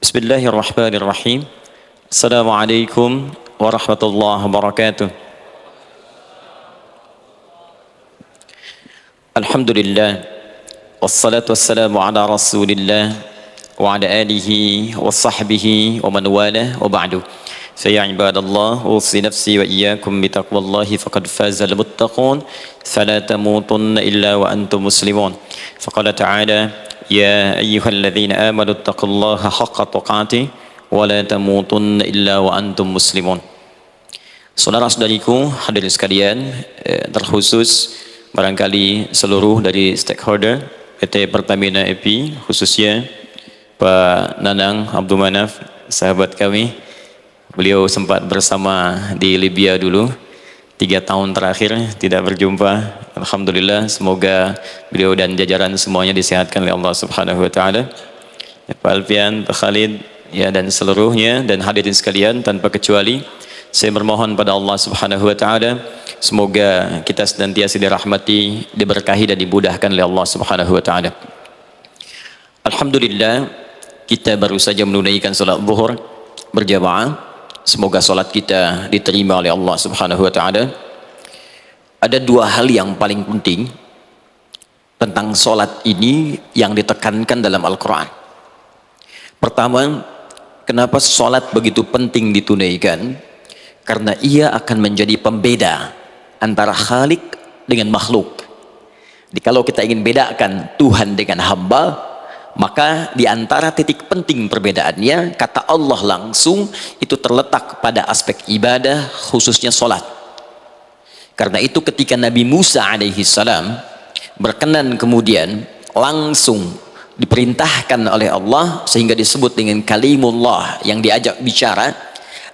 Bismillahirrahmanirrahim. Assalamualaikum warahmatullahi wabarakatuh. Alhamdulillah, wassalatu wassalamu ala rasulillah wa ala alihi wa sahbihi wa man wala wa ba'du. Saya ibadallah, usi nafsi wa iyyakum bitaqwallahi faqad fazal muttaqun fala tamutunna illa wa antum muslimun. Faqala ta'ala ya ayyuhalladzina amanu taqullaha haqqa tuqatih wa la tamutunna illa wa antum muslimun. Saudara-saudariku hadirin sekalian, terkhusus barangkali seluruh dari stakeholder PT Pertamina EP, khususnya Pak Nanang Abdul Manaf, sahabat kami. Beliau sempat bersama di Libya dulu, 3 tahun terakhir tidak berjumpa. Alhamdulillah, semoga beliau dan jajaran semuanya disehatkan oleh Allah Subhanahu wa taala. Pak Alfian, Pak Khalid, ya, dan seluruhnya dan hadirin sekalian tanpa kecuali, saya bermohon pada Allah Subhanahu wa taala semoga kita senantiasa dirahmati, diberkahi dan dimudahkan oleh Allah Subhanahu wa taala. Alhamdulillah, kita baru saja menunaikan salat zuhur berjamaah. Semoga salat kita diterima oleh Allah Subhanahu wa taala. Ada 2 hal yang paling penting tentang salat ini yang ditekankan dalam Al-Qur'an. Pertama, kenapa salat begitu penting ditunaikan? Karena ia akan menjadi pembeda antara Khalik dengan makhluk. Jadi kalau kita ingin bedakan Tuhan dengan hamba, maka di antara titik penting perbedaannya, kata Allah langsung, itu terletak pada aspek ibadah, khususnya sholat. Karena itu ketika Nabi Musa alaihi salam berkenan kemudian langsung diperintahkan oleh Allah, sehingga disebut dengan kalimullah, yang diajak bicara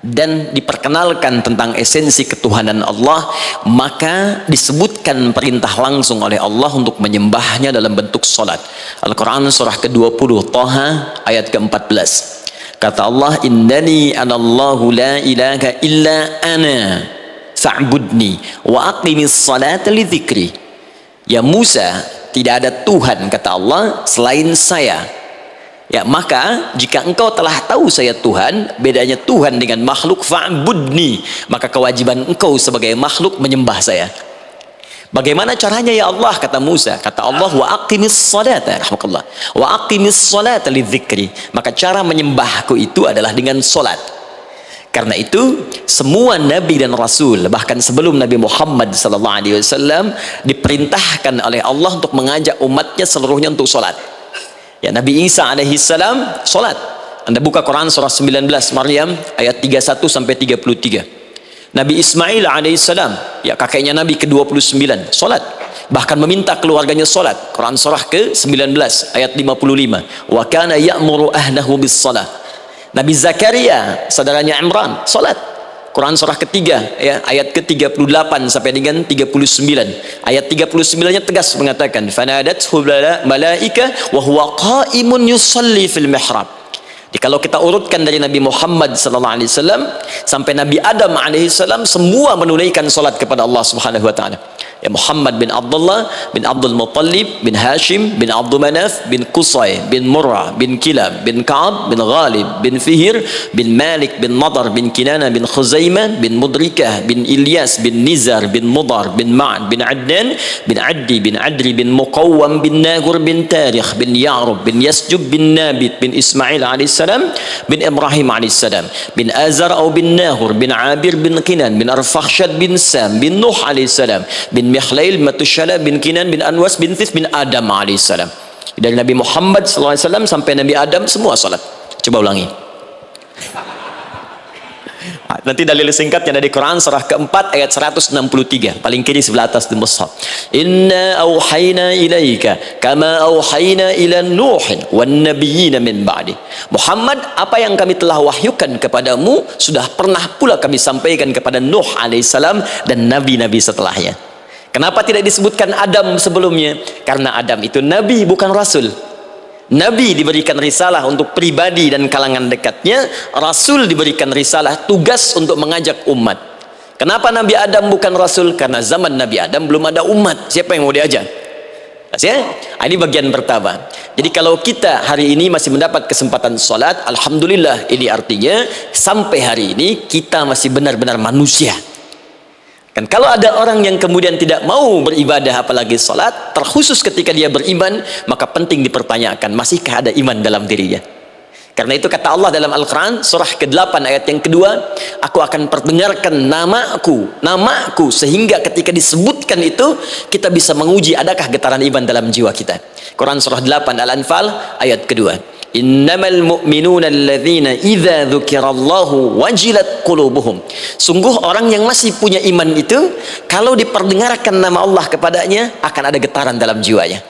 dan diperkenalkan tentang esensi ketuhanan Allah, maka disebutkan perintah langsung oleh Allah untuk menyembahnya dalam bentuk salat. Al-Quran surah ke-20 Taha ayat ke-14. Kata Allah, innani anallahu la ilaha illa ana fa'budni wa aqimis salata li dzikri. Ya Musa, tidak ada Tuhan, kata Allah, selain saya. Ya, maka jika engkau telah tahu saya Tuhan, bedanya Tuhan dengan makhluk, fa'budni, maka kewajiban engkau sebagai makhluk menyembah saya. Bagaimana caranya ya Allah? Kata Musa, kata Allah, wa aqimis salata, rahmatullah, wa aqimis salata lidzikri. Maka cara menyembahku itu adalah dengan salat. Karena itu semua nabi dan rasul, bahkan sebelum Nabi Muhammad SAW, diperintahkan oleh Allah untuk mengajak umatnya seluruhnya untuk salat. Ya, Nabi Isa alaihi salam salat. Anda buka Quran surah 19 Maryam ayat 31 sampai 33. Nabi Ismail alaihi salam, ya kakeknya Nabi ke-29, salat. Bahkan meminta keluarganya salat. Quran surah ke-19 ayat 55. Wa kana ya'muru ahlahu bis-shalah. Nabi Zakaria, saudaranya Imran, salat. Quran surah ketiga, ya, ayat ke-38 sampai dengan 39. Ayat 39-nya tegas mengatakan, fanadathu malaika wa huwa qa'imun yusalli fil mihrab. Jadi kalau kita urutkan dari Nabi Muhammad sallallahu alaihi wasallam sampai Nabi Adam alaihi salam, semua menunaikan salat kepada Allah Subhanahu wa taala. Ya, Muhammad bin Abdullah bin Abdul Muttalib bin Hashim bin Abdul Manaf bin Qusay bin Murrah bin Kilab bin Ka'ab bin Ghalib bin Fihir bin Malik bin Nadar bin Kinana bin Khuzaimah bin Mudrikah bin Ilyas bin Nizar bin Mudar bin Ma'ad bin Adnan bin Addi bin Adri bin Muqawwam bin Nagur bin Tarikh bin Ya'rub bin Yasjub bin Nabit bin Ismail alaihissalam bin Ibrahim alaihissalam bin Azar atau bin Nahur bin Abir bin Kinan bin Arfakhshad bin Sam bin Nuh alaihissalam bin Mihlail Matushala bin Kinan bin Anwas bin Thith bin Adam alaihissalam. Dari Nabi Muhammad SAW sampai Nabi Adam semua salat. Coba ulangi. Nanti dalil singkatnya dari Quran surah keempat ayat 163, paling kiri sebelah atas di mushaf. Inna auhayna ilaika kama auhayna ila Nuhin wan nabiyyin min ba'di. Muhammad, apa yang kami telah wahyukan kepadamu sudah pernah pula kami sampaikan kepada Nuh alaihissalam dan nabi-nabi setelahnya. Kenapa tidak disebutkan Adam sebelumnya? Karena Adam itu nabi, bukan rasul. Nabi diberikan risalah untuk pribadi dan kalangan dekatnya, rasul diberikan risalah tugas untuk mengajak umat. Kenapa Nabi Adam bukan rasul? Karena zaman Nabi Adam belum ada umat. Siapa yang mau diajak? Ya? Ini bagian pertama. Jadi kalau kita hari ini masih mendapat kesempatan sholat, alhamdulillah, ini artinya sampai hari ini kita masih benar-benar manusia. Dan kalau ada orang yang kemudian tidak mau beribadah apalagi sholat, terkhusus ketika dia beriman, maka penting dipertanyakan, masihkah ada iman dalam dirinya? Karena itu kata Allah dalam Al-Quran surah ke-8 ayat yang kedua, aku akan perdengarkan namaku, sehingga ketika disebutkan itu kita bisa menguji adakah getaran iman dalam jiwa kita. Quran surah 8 Al-Anfal ayat kedua, innamal mu'minuna alladzina idza dzukirallahu wajilat qulubuhum. Sungguh orang yang masih punya iman itu kalau diperdengarkan nama Allah kepadanya akan ada getaran dalam jiwanya.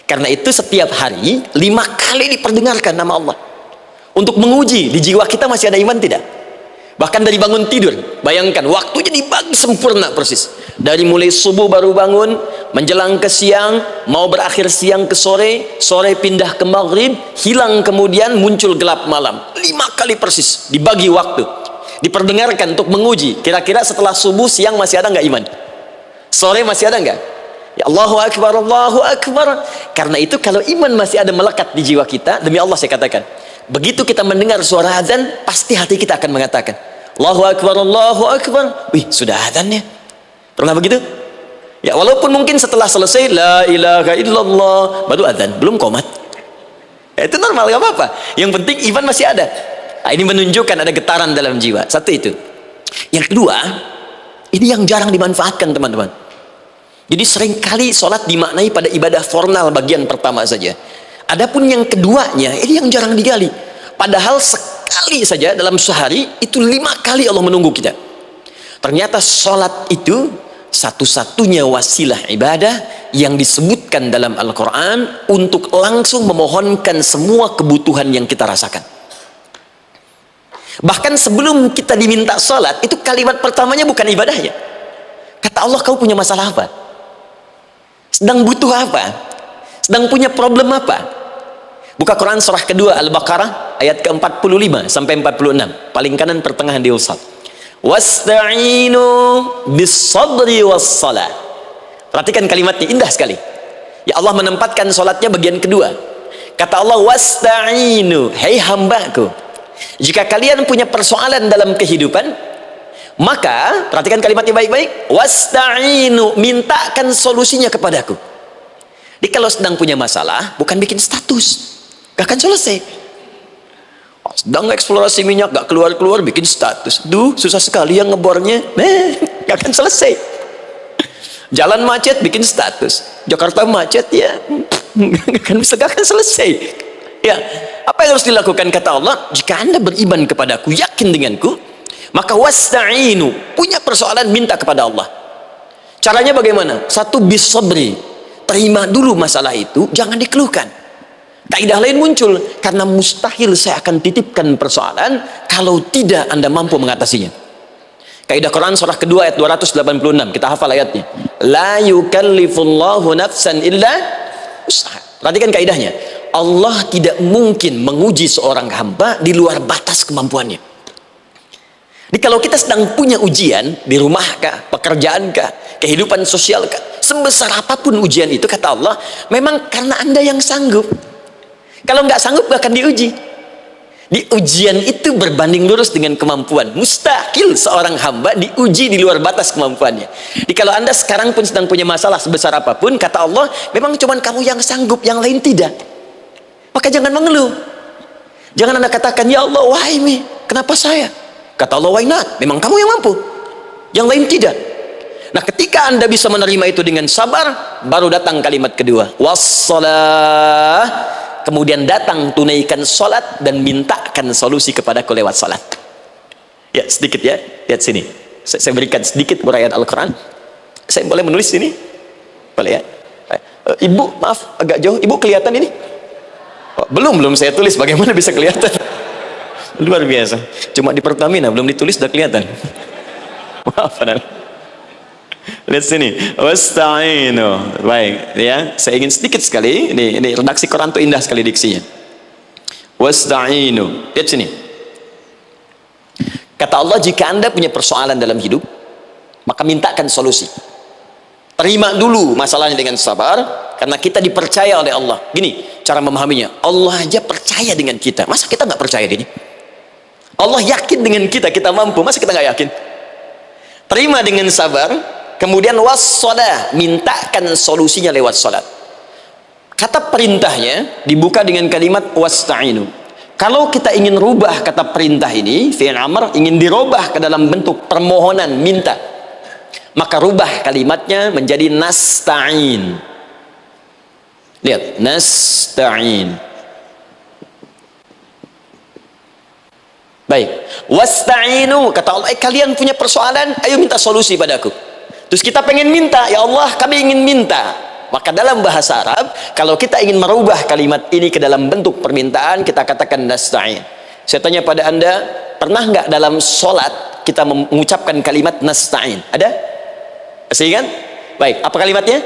Karena itu setiap hari 5 kali diperdengarkan nama Allah untuk menguji di jiwa kita masih ada iman tidak. Bahkan dari bangun tidur, bayangkan waktunya dibagi sempurna persis, dari mulai subuh baru bangun, menjelang ke siang, mau berakhir siang ke sore, sore pindah ke maghrib, hilang kemudian muncul gelap malam. 5 kali persis dibagi waktu, diperdengarkan untuk menguji kira-kira setelah subuh siang masih ada nggak iman, sore masih ada nggak. Ya Allahu Akbar, Allahu Akbar. Karena itu kalau iman masih ada melekat di jiwa kita, demi Allah saya katakan, begitu kita mendengar suara azan, pasti hati kita akan mengatakan Allahu Akbar, Allahu Akbar. Wih, sudah azannya. Pernah begitu? Ya, walaupun mungkin setelah selesai la ilaha illallah baru azan, belum qomat. Ya, itu normal, gak apa-apa. Yang penting iman masih ada. Nah, ini menunjukkan ada getaran dalam jiwa. Satu itu. Yang kedua, ini yang jarang dimanfaatkan teman-teman. Jadi seringkali sholat dimaknai pada ibadah formal bagian pertama saja. Adapun yang keduanya, ini yang jarang digali. Padahal sekali saja dalam sehari, itu 5 kali Allah menunggu kita. Ternyata sholat itu satu-satunya wasilah ibadah yang disebutkan dalam Al-Quran untuk langsung memohonkan semua kebutuhan yang kita rasakan. Bahkan sebelum kita diminta sholat, itu kalimat pertamanya bukan ibadahnya. Kata Allah, kau punya masalah apa? Sedang butuh apa? Sedang punya problem apa? Buka Quran surah kedua Al-Baqarah ayat ke-45 sampai 46, paling kanan pertengahan di usap. Wasta'inu bis-sabri was-salah. Perhatikan kalimatnya, indah sekali. Ya Allah menempatkan salatnya bagian kedua. Kata Allah, wasta'inu, hei hambaku, jika kalian punya persoalan dalam kehidupan, maka perhatikan kalimatnya baik-baik, wasta'inu, mintakan solusinya kepadaku. Jadi kalau sedang punya masalah, bukan bikin status, gak akan selesai. Sedang eksplorasi minyak, gak keluar-keluar, bikin status. Duh, susah sekali yang ngebornya, gak akan selesai. Jalan macet, bikin status. Jakarta macet, ya, gak akan selesai. Ya, apa yang harus dilakukan? Kata Allah, jika anda beriman kepadaku, yakin denganku, maka wasta'inu, punya persoalan, minta kepada Allah. Caranya bagaimana? Satu, bis-sabri, terima dulu masalah itu, jangan dikeluhkan. Kaidah lain muncul, karena mustahil saya akan titipkan persoalan kalau tidak anda mampu mengatasinya. Kaidah Quran surah kedua ayat 286, kita hafal ayatnya. La yukallifullahu nafsan illa usaha. Perhatikan kaidahnya, Allah tidak mungkin menguji seorang hamba di luar batas kemampuannya. Jadi kalau kita sedang punya ujian di rumah kah, pekerjaan kah, kehidupan sosial kah, sebesar apapun ujian itu, kata Allah, memang karena anda yang sanggup. Kalau nggak sanggup gak akan diuji. Di ujian itu berbanding lurus dengan kemampuan. Mustahil seorang hamba diuji di luar batas kemampuannya. Jadi kalau anda sekarang pun sedang punya masalah sebesar apapun, kata Allah, memang cuma kamu yang sanggup, yang lain tidak. Maka jangan mengeluh. Jangan anda katakan, ya Allah, why me? Kenapa saya? Kata Allah, why not? Memang kamu yang mampu, yang lain tidak. Nah, ketika anda bisa menerima itu dengan sabar, baru datang kalimat kedua, wassalah. Kemudian datang, tunaikan sholat dan mintakan solusi kepadaku lewat sholat. Ya, sedikit ya, lihat sini. Saya berikan sedikit uraian Al-Quran. Saya boleh menulis sini? Boleh ya? Ibu, maaf, agak jauh. Ibu kelihatan ini? Oh, belum saya tulis, bagaimana bisa kelihatan? Luar biasa, cuma di Pertamina belum ditulis sudah kelihatan. Maaf, lihat sini, wasta'inu. Baik ya, saya ingin sedikit sekali, ini redaksi Quran itu indah sekali diksinya. Wasta'inu, lihat sini. Kata Allah, jika anda punya persoalan dalam hidup, maka mintakan solusi. Terima dulu masalahnya dengan sabar, karena kita dipercaya oleh Allah. Gini cara memahaminya, Allah aja percaya dengan kita, masa kita nggak percaya gini? Allah yakin dengan kita, kita mampu, masa kita nggak yakin? Terima dengan sabar, kemudian wassalah, mintakan solusinya lewat salat. Kata perintahnya dibuka dengan kalimat wasta'inu. Kalau kita ingin rubah kata perintah ini, fi'il amr, ingin dirubah ke dalam bentuk permohonan, minta, maka rubah kalimatnya menjadi nasta'in. Lihat, nasta'in. Baik, wasta'inu, kata Allah, kalian punya persoalan, ayo minta solusi padaku. Terus kita pengen minta, ya Allah kami ingin minta. Maka dalam bahasa Arab, kalau kita ingin merubah kalimat ini ke dalam bentuk permintaan, kita katakan nasta'in. Saya tanya pada anda, pernah nggak dalam sholat kita mengucapkan kalimat nasta'in? Ada? Masih ingat? Baik, apa kalimatnya?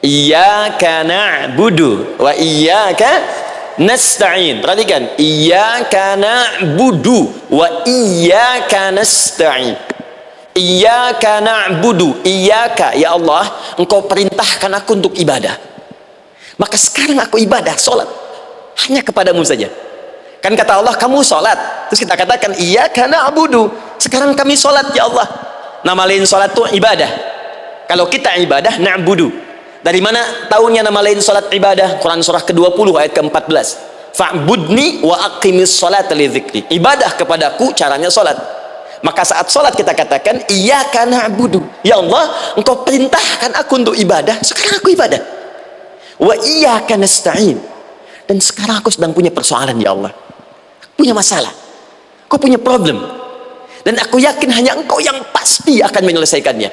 Iyyaka na'budu wa iyyaka nasta'in. Perhatikan, iyyaka na'budu wa iyyaka nasta'in. Iyyaka na'budu, iyyaka, ya Allah engkau perintahkan aku untuk ibadah, maka sekarang aku ibadah, sholat hanya kepadamu saja. Kan kata Allah kamu sholat, terus kita katakan iyyaka na'budu, sekarang kami sholat ya Allah. Nama lain sholat itu ibadah. Kalau kita ibadah na'budu, dari mana tahunya nama lain sholat ibadah? Quran surah ke-20 ayat ke-14, fa'budni wa aqimis sholata li dzikri. Ibadah kepadaku caranya sholat. Maka saat sholat kita katakan iyyaka na'budu, ya Allah engkau perintahkan aku untuk ibadah, sekarang aku ibadah. Wa iyyaka nasta'in, dan sekarang aku sedang punya persoalan ya Allah, punya masalah, kau punya problem, dan aku yakin hanya engkau yang pasti akan menyelesaikannya.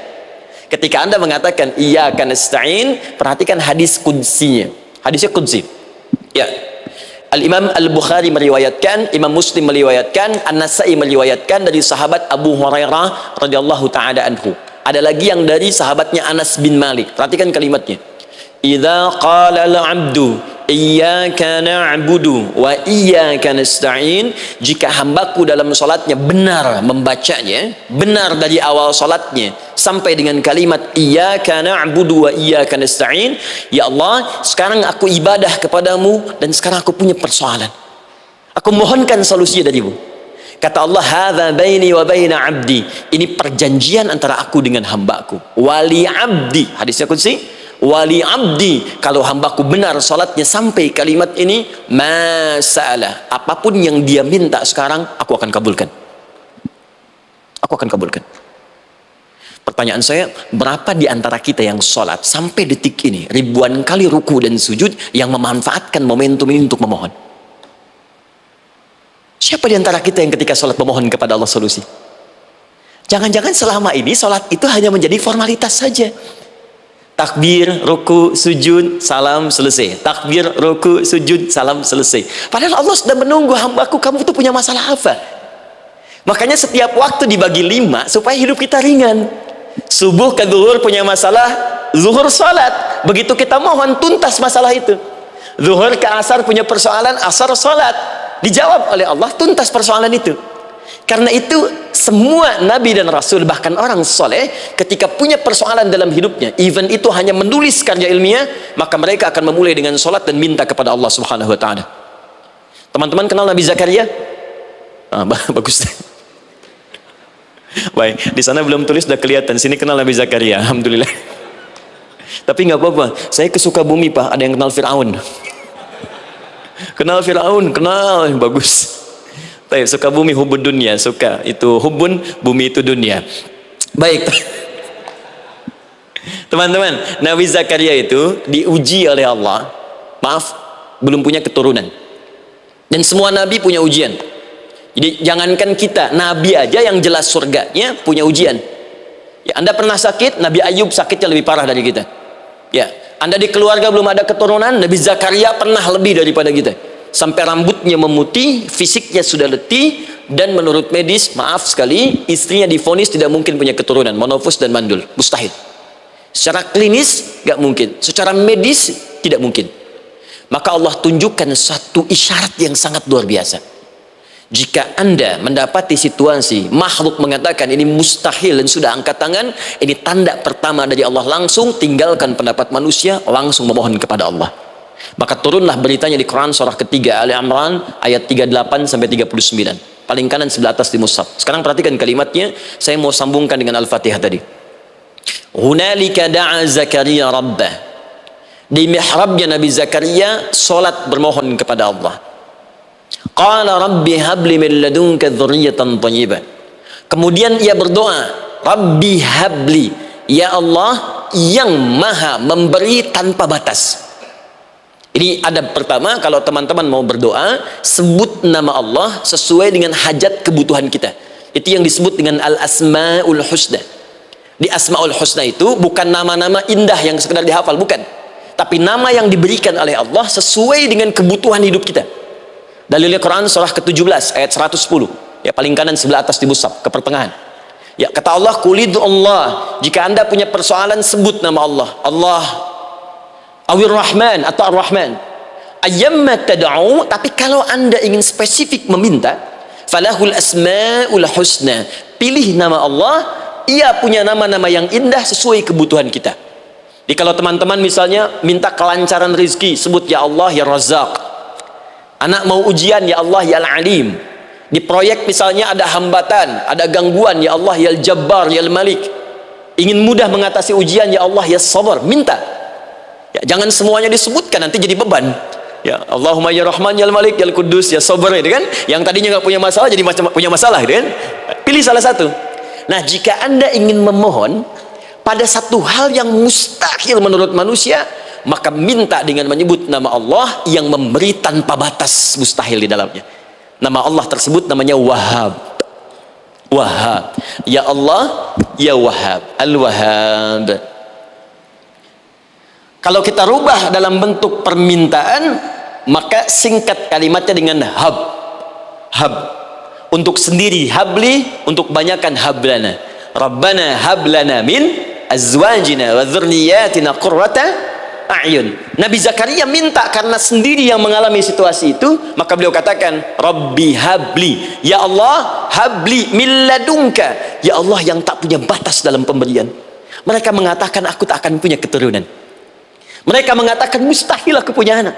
Ketika anda mengatakan iyyaka nasta'in, perhatikan hadis qudsinya. Hadisnya qudsi ya, Al-Imam Al-Bukhari meriwayatkan, Imam Muslim meriwayatkan, An-Nasai meriwayatkan dari sahabat Abu Hurairah radhiyallahu ta'ala anhu. Ada lagi yang dari sahabatnya Anas bin Malik. Perhatikan kalimatnya, idza qala al-'abdu iyyaka na'budu wa iyyaka nasta'in, jika hambaku dalam salatnya benar membacanya, benar dari awal salatnya sampai dengan kalimat iyyaka na'budu wa iyyaka nasta'in, ya Allah sekarang aku ibadah kepadamu dan sekarang aku punya persoalan, aku mohonkan solusinya darimu. Kata Allah, hadza baini wa baina 'abdi, ini perjanjian antara aku dengan hambaku. Wali 'abdi, hadisnya qudsi, wali 'abdi, kalau hambaku benar salatnya sampai kalimat ini, masalah, apapun yang dia minta sekarang aku akan kabulkan, aku akan kabulkan. Pertanyaan saya, berapa di antara kita yang sholat sampai detik ini ribuan kali ruku dan sujud yang memanfaatkan momentum ini untuk memohon? Siapa di antara kita yang ketika sholat memohon kepada Allah solusi? Jangan-jangan selama ini sholat itu hanya menjadi formalitas saja. Takbir, ruku, sujud, salam, selesai. Takbir, ruku, sujud, salam, selesai. Padahal Allah sudah menunggu, hambaku kamu itu punya masalah apa? Makanya setiap waktu dibagi 5 supaya hidup kita ringan. Subuh ke zuhur punya masalah, zuhur salat, begitu kita mohon tuntas masalah itu. Zuhur ke asar punya persoalan, asar salat, dijawab oleh Allah, tuntas persoalan itu. Karena itu semua nabi dan rasul, bahkan orang soleh, ketika punya persoalan dalam hidupnya, even itu hanya menulis karya ilmiah, maka mereka akan memulai dengan salat dan minta kepada Allah Subhanahu wa taala. Teman-teman kenal Nabi Zakaria? Bagus. Baik, di sana belum tulis, sudah kelihatan. Sini kenal Nabi Zakaria, alhamdulillah. Tapi nggak apa-apa, saya ke Sukabumi Pak, ada yang kenal Fir'aun. Kenal Fir'aun, kenal, bagus. Baik, Sukabumi hubun dunia, suka itu hubun, bumi itu dunia. Baik, teman-teman, Nabi Zakaria itu diuji oleh Allah, maaf, belum punya keturunan. Dan semua nabi punya ujian. Jadi jangankan kita, nabi aja yang jelas surganya punya ujian. Ya, Anda pernah sakit, Nabi Ayub sakitnya lebih parah dari kita. Ya, Anda di keluarga belum ada keturunan, Nabi Zakaria pernah lebih daripada kita. Sampai rambutnya memutih, fisiknya sudah letih, dan menurut medis, maaf sekali, istrinya divonis tidak mungkin punya keturunan, monofus dan mandul, mustahil. Secara klinis nggak mungkin, secara medis tidak mungkin. Maka Allah tunjukkan satu isyarat yang sangat luar biasa. Jika Anda mendapati situasi makhluk mengatakan ini mustahil dan sudah angkat tangan, ini tanda pertama dari Allah, langsung tinggalkan pendapat manusia, langsung memohon kepada Allah. Maka turunlah beritanya di Quran surah ketiga Ali Imran ayat 38 sampai 39. Paling kanan sebelah atas di mushaf. Sekarang perhatikan kalimatnya, saya mau sambungkan dengan Al-Fatihah tadi. Hunalika da'a Zakaria rabbah. Di mihrabnya Nabi Zakaria salat bermohon kepada Allah. Qala rabbi habli min ladunka dzurriyyatan thayyibah. Kemudian ia berdoa, Rabbi habli, ya Allah yang maha memberi tanpa batas. Ini adab pertama, kalau teman-teman mau berdoa, sebut nama Allah sesuai dengan hajat kebutuhan kita. Itu yang disebut dengan al-asma'ul husna. Di asma'ul husna itu bukan nama-nama indah yang sekedar dihafal, bukan, tapi nama yang diberikan oleh Allah sesuai dengan kebutuhan hidup kita. Dalilnya Quran surah ke-17 ayat 110, ya paling kanan sebelah atas di mushaf ke pertengahan. Ya, kata Allah, Qulidhu Allah, jika Anda punya persoalan sebut nama Allah. Allah Awir Rahman atau Ar-Rahman. Ayyamma tad'u, tapi kalau Anda ingin spesifik meminta, falahul asmaul husna. Pilih nama Allah, ia punya nama-nama yang indah sesuai kebutuhan kita. Jadi kalau teman-teman misalnya minta kelancaran rezeki, sebut ya Allah ya Razzaq. Anak mau ujian, ya Allah ya Al-Alim. Di proyek misalnya ada hambatan, ada gangguan, ya Allah ya Al-Jabbar ya Al-Malik. Ingin mudah mengatasi ujian, ya Allah ya Sabar. Minta. Ya, jangan semuanya disebutkan, nanti jadi beban. Ya, Allahumma ya Rahman ya Al-Malik ya Al-Quddus ya Sabar, gitu kan? Yang tadinya nggak punya masalah jadi macam punya masalah, gitu kan? Pilih salah satu. Nah, jika Anda ingin memohon pada satu hal yang mustahil menurut manusia, maka minta dengan menyebut nama Allah yang memberi tanpa batas, mustahil di dalamnya. Nama Allah tersebut namanya Wahhab. Wahhab. Ya Allah, ya Wahhab. Al-Wahhab. Kalau kita rubah dalam bentuk permintaan, maka singkat kalimatnya dengan hab. Hab. Untuk sendiri habli, untuk banyakkan hablana. Rabbana hablana min azwajina wa dzurriyyatina qurrata a'yun. Nabi Zakaria minta karena sendiri yang mengalami situasi itu, maka beliau katakan, Rabbi habli, ya Allah habli min ladunka, ya Allah yang tak punya batas dalam pemberian. Mereka mengatakan aku tak akan punya keturunan. Mereka mengatakan mustahil aku punya anak.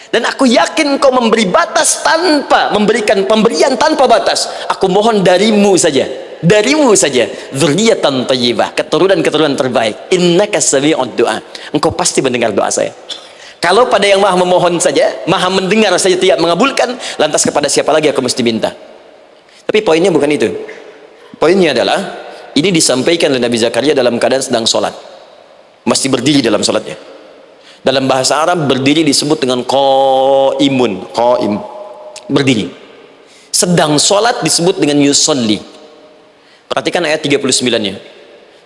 Dan aku yakin kau memberi batas tanpa memberikan pemberian tanpa batas. Aku mohon darimu saja, darimu saja, dzurriyyatan thayyibah, keturunan-keturunan terbaik. Innaka sami'ud du'a, engkau pasti mendengar doa saya. Kalau pada yang maha memohon saja, maha mendengar saja tidak mengabulkan, lantas kepada siapa lagi aku mesti minta? Tapi poinnya bukan itu. Poinnya adalah ini disampaikan oleh Nabi Zakaria dalam keadaan sedang sholat, masih berdiri dalam sholatnya. Dalam bahasa Arab berdiri disebut dengan qaimun, qaim, berdiri. Sedang sholat disebut dengan yusolli. Perhatikan ayat 39-nya.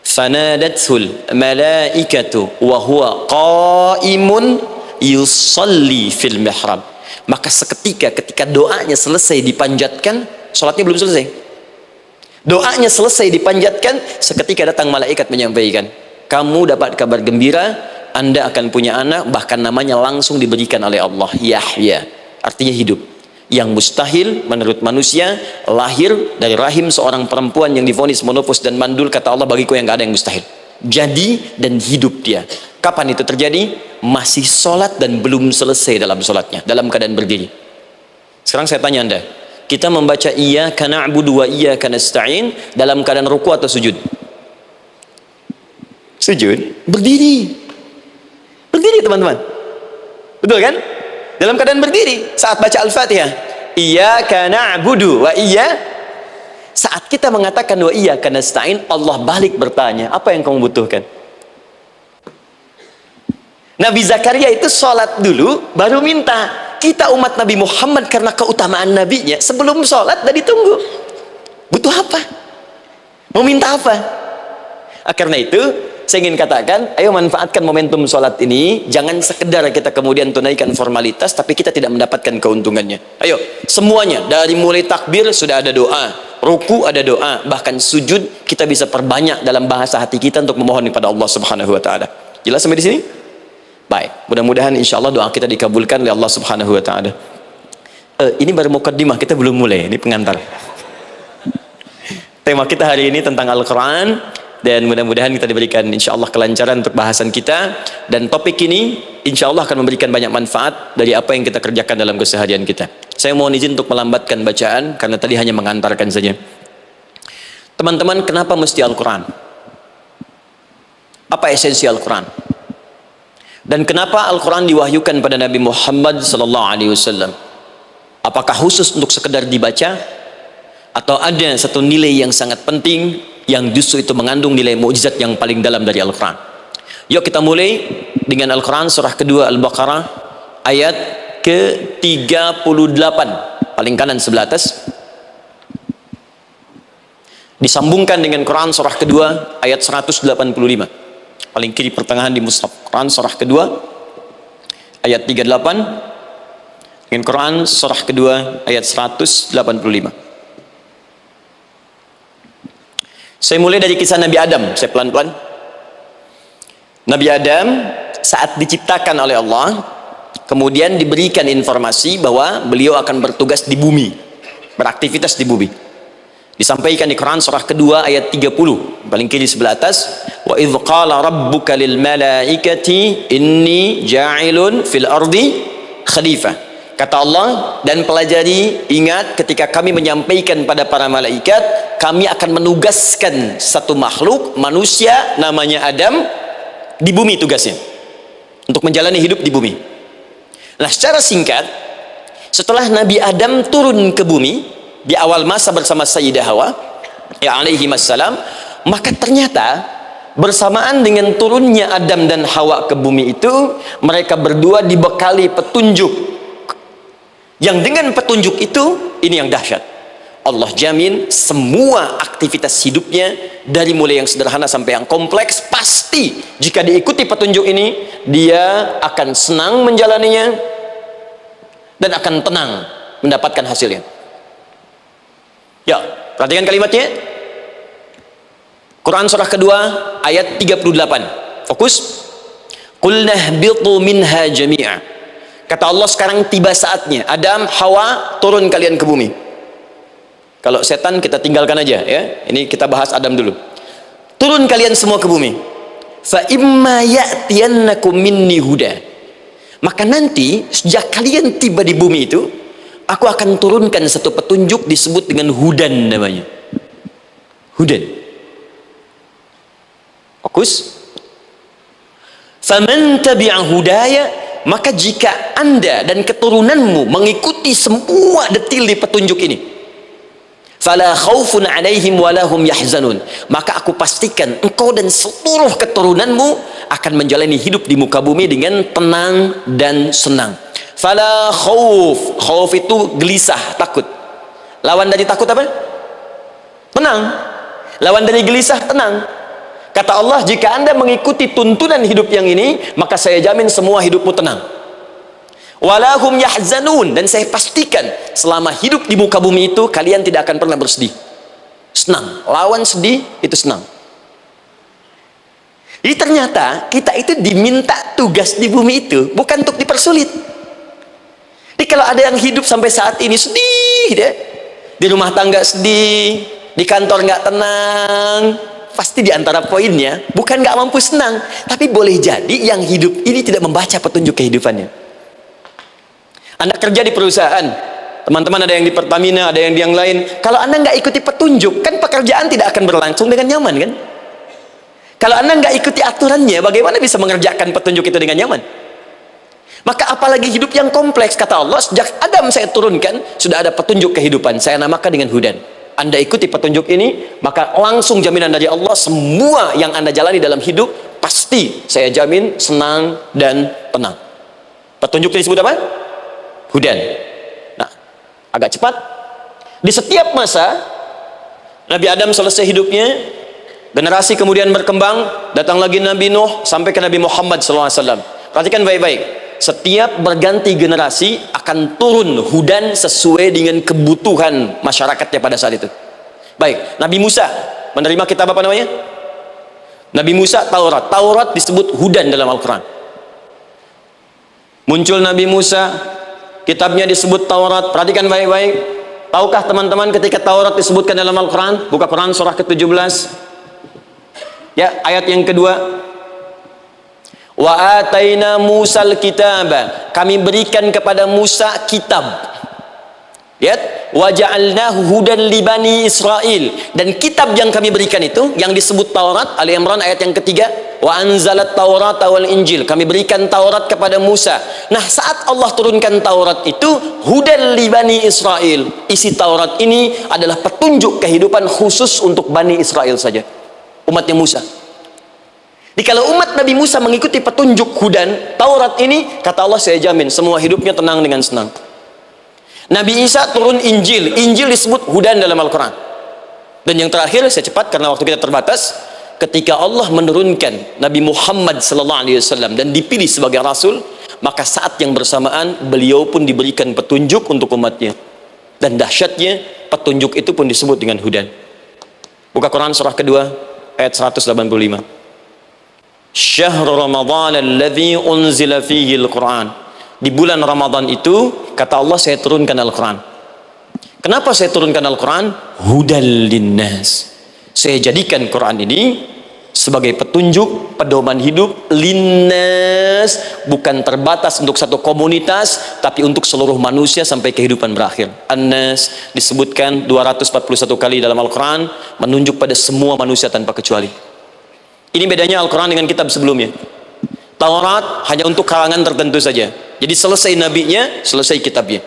Fanadathul malaikatu wa huwa qaimun yusolli fil mihrab. Maka seketika ketika doanya selesai dipanjatkan, sholatnya belum selesai. Doanya selesai dipanjatkan, seketika datang malaikat menyampaikan, kamu dapat kabar gembira, Anda akan punya anak, bahkan namanya langsung diberikan oleh Allah, Yahya, artinya hidup. Yang mustahil menurut manusia, lahir dari rahim seorang perempuan yang divonis monofos dan mandul, kata Allah, bagiku yang gak ada yang mustahil. Jadi dan hidup dia. Kapan itu terjadi? Masih sholat dan belum selesai dalam sholatnya, dalam keadaan berdiri. Sekarang saya tanya Anda, kita membaca iyyaka na'budu wa iyyaka nasta'in dalam keadaan ruku atau sujud? Sujud, berdiri. Berdiri teman-teman, betul kan? Dalam keadaan berdiri saat baca Al-Fatihah. Iyyaka na'budu wa saat kita mengatakan wa iyyaka nasta'in, Allah balik bertanya, apa yang kamu butuhkan? Nabi Zakaria itu sholat dulu baru minta. Kita umat Nabi Muhammad karena keutamaan nabinya, sebelum sholat dan ditunggu. Butuh apa? Mau minta apa? Karena itu saya ingin katakan, ayo manfaatkan momentum sholat ini. Jangan sekedar kita kemudian tunaikan formalitas, tapi kita tidak mendapatkan keuntungannya. Ayo, semuanya, dari mulai takbir sudah ada doa, ruku ada doa, bahkan sujud kita bisa perbanyak dalam bahasa hati kita untuk memohon kepada Allah Subhanahu Wa Taala. Jelas sampai di sini? Baik, mudah-mudahan insya Allah doa kita dikabulkan oleh Allah Subhanahu Wa Taala. Ini baru mukaddimah, kita belum mulai, ini pengantar. Tema kita hari ini tentang Al-Quran, dan mudah-mudahan kita diberikan insya Allah kelancaran untuk bahasan kita, dan topik ini insya Allah akan memberikan banyak manfaat dari apa yang kita kerjakan dalam keseharian kita. Saya mohon izin untuk melambatkan bacaan karena tadi hanya mengantarkan saja. Teman-teman, kenapa mesti Al-Quran? Apa esensi Al-Quran? Dan kenapa Al-Quran diwahyukan pada Nabi Muhammad SAW? Apakah khusus untuk sekedar dibaca, atau ada satu nilai yang sangat penting yang justru itu mengandung nilai mukjizat yang paling dalam dari Al-Quran? Yuk kita mulai dengan Al-Quran surah kedua Al-Baqarah ayat ke-38, paling kanan sebelah atas, disambungkan dengan Quran surah kedua ayat 185, paling kiri pertengahan di mushaf. Quran surah kedua ayat 38 dengan Quran surah kedua ayat 185. Saya mulai dari kisah Nabi Adam, saya pelan-pelan. Nabi Adam saat diciptakan oleh Allah, kemudian diberikan informasi bahwa beliau akan bertugas di bumi, beraktivitas di bumi. Disampaikan di Quran surah kedua ayat 30, paling kiri sebelah atas. Wa idh qala rabbuka lil malaikati inni ja'ilun fil ardi khalifah. Kata Allah, dan pelajari, ingat ketika kami menyampaikan pada para malaikat, kami akan menugaskan satu makhluk manusia namanya Adam di bumi, tugasnya untuk menjalani hidup di bumi. Nah, secara singkat, setelah Nabi Adam turun ke bumi di awal masa bersama Sayyidah Hawa ya alaihi wassalam, maka ternyata bersamaan dengan turunnya Adam dan Hawa ke bumi itu, mereka berdua dibekali petunjuk, yang dengan petunjuk itu, ini yang dahsyat, Allah jamin semua aktivitas hidupnya dari mulai yang sederhana sampai yang kompleks, pasti jika diikuti petunjuk ini, dia akan senang menjalaninya dan akan tenang mendapatkan hasilnya. Ya, perhatikan kalimatnya. Quran surah kedua ayat 38. Fokus. Qul nahbitu minha jami'a. Kata Allah, sekarang tiba saatnya Adam, Hawa, turun kalian ke bumi. Kalau setan kita tinggalkan aja ya. Ini kita bahas Adam dulu. Turun kalian semua ke bumi. Fa imma ya'tiyannakum minni huda. Maka nanti sejak kalian tiba di bumi itu, aku akan turunkan satu petunjuk disebut dengan hudan namanya. Hudan. Fokus. Faman tabi'a hudaya, maka jika Anda dan keturunanmu mengikuti semua detil di petunjuk ini, fala khaufun alaihim walahum yahzanun, maka aku pastikan engkau dan seluruh keturunanmu akan menjalani hidup di muka bumi dengan tenang dan senang. Fala khauf, khauf itu gelisah, takut. Lawan dari takut apa? Tenang. Lawan dari gelisah, tenang. Kata Allah, jika Anda mengikuti tuntunan hidup yang ini, maka saya jamin semua hidupmu tenang. Walahum yahzanun, dan saya pastikan selama hidup di muka bumi itu, kalian tidak akan pernah bersedih. Senang. Lawan sedih, itu senang. Jadi ternyata, kita itu diminta tugas di bumi itu, bukan untuk dipersulit. Jadi kalau ada yang hidup sampai saat ini sedih, deh, di rumah tangga sedih, di kantor nggak tenang, pasti di antara poinnya bukan nggak mampu senang, tapi boleh jadi yang hidup ini tidak membaca petunjuk kehidupannya. Anda kerja di perusahaan, teman-teman ada yang di Pertamina, ada yang di yang lain. Kalau Anda nggak ikuti petunjuk, kan pekerjaan tidak akan berlangsung dengan nyaman, kan? Kalau Anda nggak ikuti aturannya, bagaimana bisa mengerjakan petunjuk itu dengan nyaman? Maka apalagi hidup yang kompleks. Kata Allah, sejak Adam saya turunkan, sudah ada petunjuk kehidupan, saya namakan dengan hudan. Anda ikuti petunjuk ini, maka langsung jaminan dari Allah, semua yang Anda jalani dalam hidup, pasti saya jamin senang dan tenang. Petunjuk ini disebut apa? Hudan. Nah, agak cepat. Di setiap masa, Nabi Adam selesai hidupnya, generasi kemudian berkembang, datang lagi Nabi Nuh, sampai ke Nabi Muhammad SAW. Perhatikan baik-baik. Setiap berganti generasi akan turun hudan sesuai dengan kebutuhan masyarakatnya pada saat itu. Baik, Nabi Musa menerima kitab apa namanya? Nabi Musa Taurat. Taurat disebut hudan dalam Al-Quran. Muncul Nabi Musa, Kitabnya disebut Taurat. Perhatikan baik-baik. Tahukah teman-teman ketika Taurat disebutkan dalam Al-Quran? Buka Quran surah ke-17. Ya, ayat yang kedua. Wa ataina Musal kitaba. Kami berikan kepada Musa kitab. Lihat, wa ja'alnahu hudan li bani Israil. Dan kitab yang kami berikan itu yang disebut Taurat, Ali Imran ayat yang ketiga, wa anzalat Taurata wal Injil. Kami berikan Taurat kepada Musa. Nah, saat Allah turunkan Taurat itu hudan li bani Israil. Isi Taurat ini adalah petunjuk kehidupan khusus untuk Bani Israel saja, umatnya Musa. Jadi kalau umat Nabi Musa mengikuti petunjuk hudan Taurat ini, kata Allah, saya jamin semua hidupnya tenang dengan senang. Nabi Isa turun Injil. Injil disebut hudan dalam Al-Quran. Dan yang terakhir, saya cepat karena waktu kita terbatas, ketika Allah menurunkan Nabi Muhammad SAW dan dipilih sebagai Rasul, maka saat yang bersamaan beliau pun diberikan petunjuk untuk umatnya. Dan dahsyatnya petunjuk itu pun disebut dengan hudan. Buka Quran surah kedua ayat 185. Syahrul Ramadan alladzi unzila fihi al-Quran. Di bulan Ramadan itu, kata Allah, saya turunkan Al-Quran. Kenapa saya turunkan Al-Quran? Hudal linnas. Saya jadikan Quran ini sebagai petunjuk, pedoman hidup linnas, bukan terbatas untuk satu komunitas, tapi untuk seluruh manusia sampai kehidupan berakhir. An-Nas disebutkan 241 kali dalam Al-Quran, menunjuk pada semua manusia tanpa kecuali. Ini bedanya Al-Quran dengan kitab sebelumnya. Taurat hanya untuk kalangan tertentu saja. Jadi selesai nabinya, selesai kitabnya.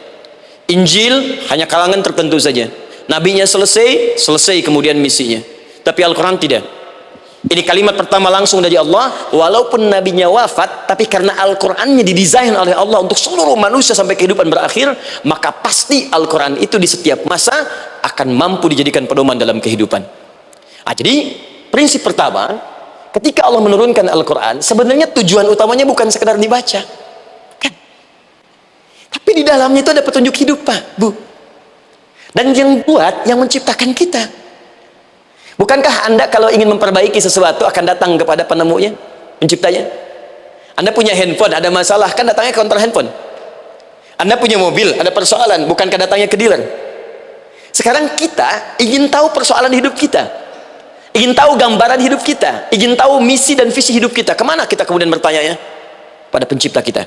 Injil hanya kalangan tertentu saja. Nabinya selesai, selesai kemudian misinya. Tapi Al-Quran tidak. Ini kalimat pertama langsung dari Allah. Walaupun nabinya wafat, tapi karena Al-Qurannya didesain oleh Allah untuk seluruh manusia sampai kehidupan berakhir, maka pasti Al-Quran itu di setiap masa akan mampu dijadikan pedoman dalam kehidupan. Jadi prinsip pertama, ketika Allah menurunkan Al-Quran, sebenarnya tujuan utamanya bukan sekedar dibaca, kan? Tapi di dalamnya itu ada petunjuk hidup, Pak, Bu. Dan yang buat, yang menciptakan kita. Bukankah Anda kalau ingin memperbaiki sesuatu akan datang kepada penemunya, penciptanya? Anda punya handphone, ada masalah, kan datangnya ke counter handphone. Anda punya mobil, ada persoalan, bukankah datangnya ke dealer? Sekarang kita ingin tahu persoalan hidup kita, ingin tahu gambaran hidup kita, ingin tahu misi dan visi hidup kita. Kemana kita kemudian bertanya? Pada pencipta kita.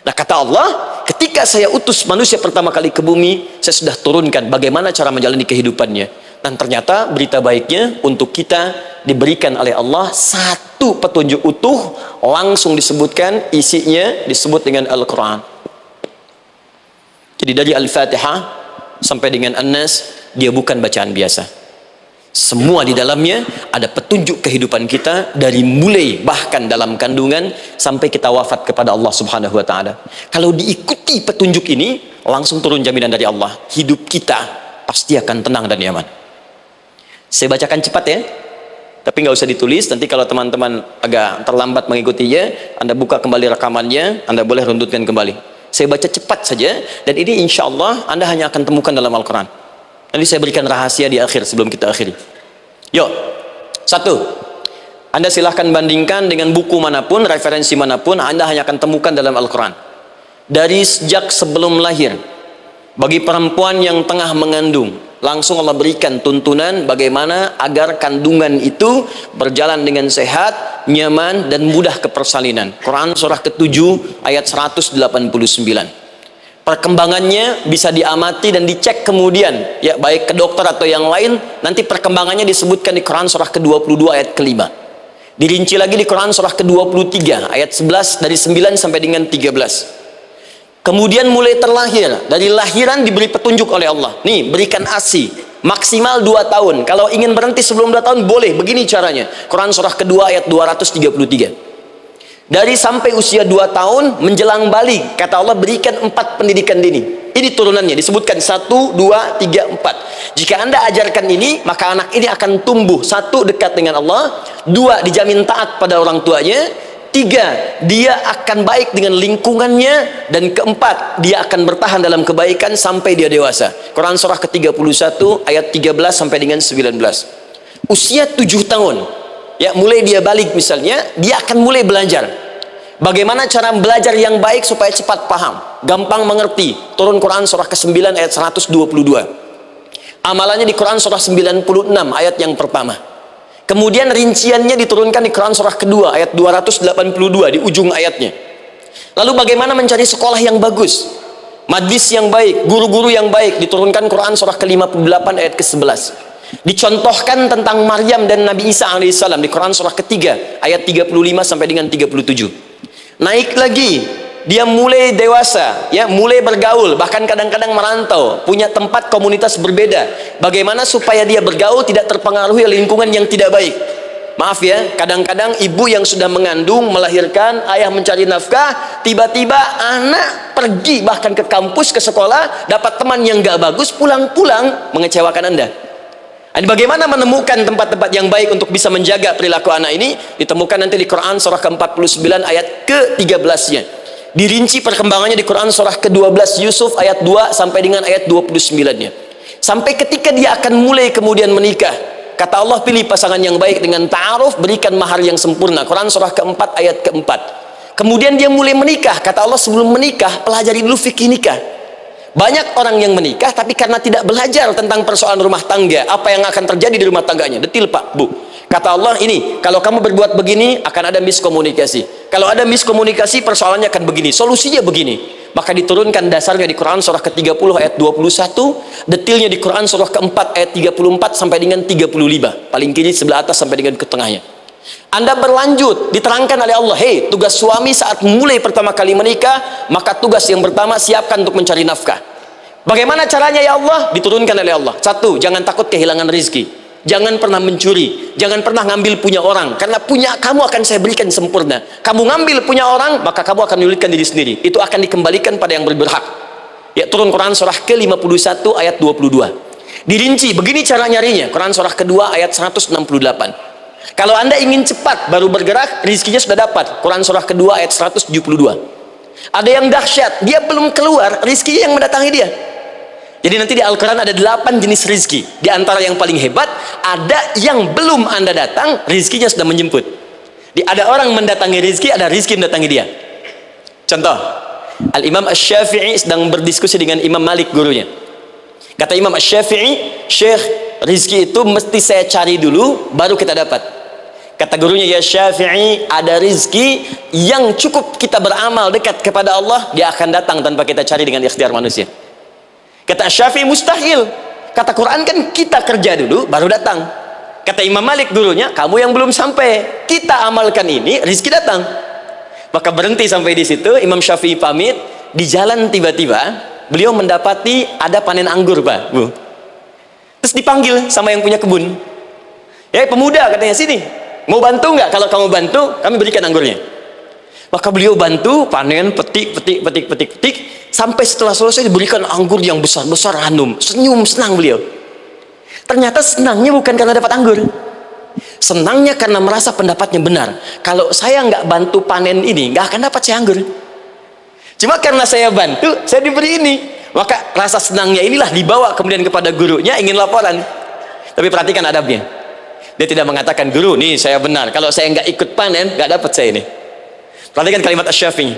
Nah, kata Allah, ketika saya utus manusia pertama kali ke bumi, saya sudah turunkan bagaimana cara menjalani kehidupannya. Dan ternyata berita baiknya untuk kita diberikan oleh Allah satu petunjuk utuh, langsung disebutkan, isinya disebut dengan Al-Quran. Jadi dari Al-Fatihah sampai dengan An-Nas, dia bukan bacaan biasa. Semua di dalamnya ada petunjuk kehidupan kita, dari mulai bahkan dalam kandungan sampai kita wafat kepada Allah Subhanahu wa Ta'ala. Kalau diikuti petunjuk ini, langsung turun jaminan dari Allah, hidup kita pasti akan tenang dan nyaman. Saya bacakan cepat ya, tapi nggak usah ditulis. Nanti kalau teman-teman agak terlambat mengikutinya, Anda buka kembali rekamannya, Anda boleh runtutkan kembali. Saya baca cepat saja, dan ini insya Allah Anda hanya akan temukan dalam Al-Quran. Nanti saya berikan rahasia di akhir sebelum kita akhiri. Yuk, satu, Anda silahkan bandingkan dengan buku manapun, referensi manapun, Anda hanya akan temukan dalam Al-Quran. Dari sejak sebelum lahir, bagi perempuan yang tengah mengandung, langsung Allah berikan tuntunan bagaimana agar kandungan itu berjalan dengan sehat, nyaman, dan mudah ke persalinan. Quran surah ke-7 ayat 189. Perkembangannya bisa diamati dan dicek kemudian, ya, baik ke dokter atau yang lain. Nanti perkembangannya disebutkan di Quran surah ke-22 ayat ke-5. Dirinci lagi di Quran surah ke-23 ayat 11, dari 9 sampai dengan 13. Kemudian mulai terlahir, dari lahiran diberi petunjuk oleh Allah. Nih, berikan ASI maksimal 2 tahun. Kalau ingin berhenti sebelum 2 tahun boleh, begini caranya. Quran surah kedua ayat 233. Dari sampai usia 2 tahun menjelang balik, kata Allah berikan 4 pendidikan dini. Ini turunannya disebutkan 1, 2, 3, 4. Jika Anda ajarkan ini, maka anak ini akan tumbuh. 1, dekat dengan Allah. 2, dijamin taat pada orang tuanya. 3, dia akan baik dengan lingkungannya. Dan 4, dia akan bertahan dalam kebaikan sampai dia dewasa. Quran surah ke-31 ayat 13 sampai dengan 19. Usia 7 tahun, ya, mulai dia balik misalnya, dia akan mulai belajar. Bagaimana cara belajar yang baik supaya cepat paham, gampang mengerti? Turun Quran surah ke-9 ayat 122. Amalannya di Quran surah 96 ayat yang pertama. Kemudian rinciannya diturunkan di Quran surah kedua ayat 282 di ujung ayatnya. Lalu bagaimana mencari sekolah yang bagus, majlis yang baik, guru-guru yang baik? Diturunkan Quran surah ke-58 ayat ke-11. Dicontohkan tentang Maryam dan Nabi Isa alaihissalam di Quran surah ketiga ayat 35 sampai dengan 37. Naik lagi, dia mulai dewasa, ya, mulai bergaul, bahkan kadang-kadang merantau, punya tempat komunitas berbeda. Bagaimana supaya dia bergaul tidak terpengaruhi lingkungan yang tidak baik? Maaf ya, kadang-kadang ibu yang sudah mengandung, melahirkan, ayah mencari nafkah, tiba-tiba anak pergi bahkan ke kampus, ke sekolah, dapat teman yang gak bagus, pulang-pulang mengecewakan Anda. Dan bagaimana menemukan tempat-tempat yang baik untuk bisa menjaga perilaku anak ini? Ditemukan nanti di Quran surah ke-49 ayat ke-13-nya. Dirinci perkembangannya di Quran surah ke-12 Yusuf ayat 2 sampai dengan ayat 29-nya. Sampai ketika dia akan mulai kemudian menikah, kata Allah, pilih pasangan yang baik dengan ta'aruf, berikan mahar yang sempurna. Quran surah ke-4 ayat ke-4. Kemudian dia mulai menikah, kata Allah, sebelum menikah pelajari dulu fikih nikah. Banyak orang yang menikah tapi karena tidak belajar tentang persoalan rumah tangga, apa yang akan terjadi di rumah tangganya. Detil Pak, Bu. Kata Allah, ini kalau kamu berbuat begini akan ada miskomunikasi. Kalau ada miskomunikasi persoalannya akan begini, solusinya begini. Maka diturunkan dasarnya di Quran surah ke-30 ayat 21, detilnya di Quran surah ke-4 ayat 34 sampai dengan 35. Paling kiri sebelah atas sampai dengan ke tengahnya. Anda berlanjut, diterangkan oleh Allah, hei, tugas suami saat mulai pertama kali menikah, maka tugas yang pertama siapkan untuk mencari nafkah. Bagaimana caranya ya Allah? Diturunkan oleh Allah. Satu, jangan takut kehilangan rizki, jangan pernah mencuri, jangan pernah ngambil punya orang, karena punya kamu akan saya berikan sempurna. Kamu ngambil punya orang, maka kamu akan menyulitkan diri sendiri, itu akan dikembalikan pada yang berhak. Ya, turun Quran surah ke-51 ayat 22. Dirinci, begini cara nyarinya. Quran surah kedua ayat 168. Kalau Anda ingin cepat baru bergerak, rizkinya sudah dapat. Quran surah kedua ayat 172. Ada yang dahsyat, dia belum keluar, rizkinya yang mendatangi dia. Jadi nanti di Al-Quran ada 8 jenis rizki. Di antara yang paling hebat, ada yang belum Anda datang, rizkinya sudah menjemput. Ada orang mendatangi rizki, ada rizki mendatangi dia. Contoh, Al-Imam Asy-Syafi'i sedang berdiskusi dengan Imam Malik, gurunya. Kata Imam Asy-Syafi'i, Syekh, rizki itu mesti saya cari dulu baru kita dapat. Kata gurunya, ya Syafi'i, ada rizki yang cukup kita beramal dekat kepada Allah, dia akan datang tanpa kita cari dengan ikhtiar manusia. Kata Syafi'i, mustahil. Kata Quran kan kita kerja dulu baru datang. Kata Imam Malik gurunya, kamu yang belum sampai, kita amalkan ini, rizki datang. Maka berhenti sampai di situ. Imam Syafi'i pamit. Di jalan tiba-tiba beliau mendapati ada panen anggur, Pak, Bu. Terus dipanggil sama yang punya kebun. Ya, pemuda, katanya, sini, mau bantu nggak? Kalau kamu bantu, kami berikan anggurnya. Maka beliau bantu, panen, petik, sampai setelah selesai diberikan anggur yang besar-besar, hanum. Senyum, senang beliau. Ternyata senangnya bukan karena dapat anggur. Senangnya karena merasa pendapatnya benar. Kalau saya nggak bantu panen ini, nggak akan dapat saya anggur. Cuma karena saya bantu, saya diberi ini. Maka rasa senangnya inilah dibawa kemudian kepada gurunya, ingin laporan. Tapi perhatikan adabnya. Dia tidak mengatakan, guru, nih saya benar, kalau saya nggak ikut panen, nggak dapat saya ini. Perhatikan kalimat Asy-Syafi'i.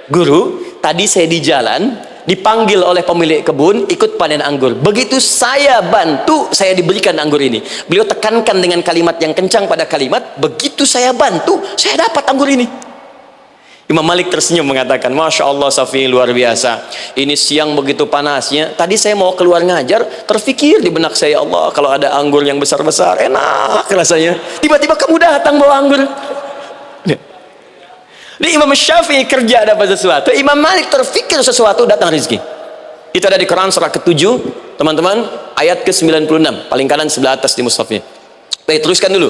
Guru, tadi saya di jalan, dipanggil oleh pemilik kebun, ikut panen anggur. Begitu saya bantu, saya diberikan anggur ini. Beliau tekankan dengan kalimat yang kencang pada kalimat, begitu saya bantu, saya dapat anggur ini. Imam Malik tersenyum mengatakan, Masya Allah Syafi'i, luar biasa. Ini siang begitu panasnya, tadi saya mau keluar ngajar, terfikir di benak saya, Allah, kalau ada anggur yang besar-besar, enak rasanya. Tiba-tiba kamu datang bawa anggur. Di Imam Syafi'i kerja dapat sesuatu, Imam Malik terfikir sesuatu, datang rezeki. Itu ada di Quran surah ke-7, teman-teman, ayat ke-96, paling kanan sebelah atas di mushafnya. Baik, teruskan dulu.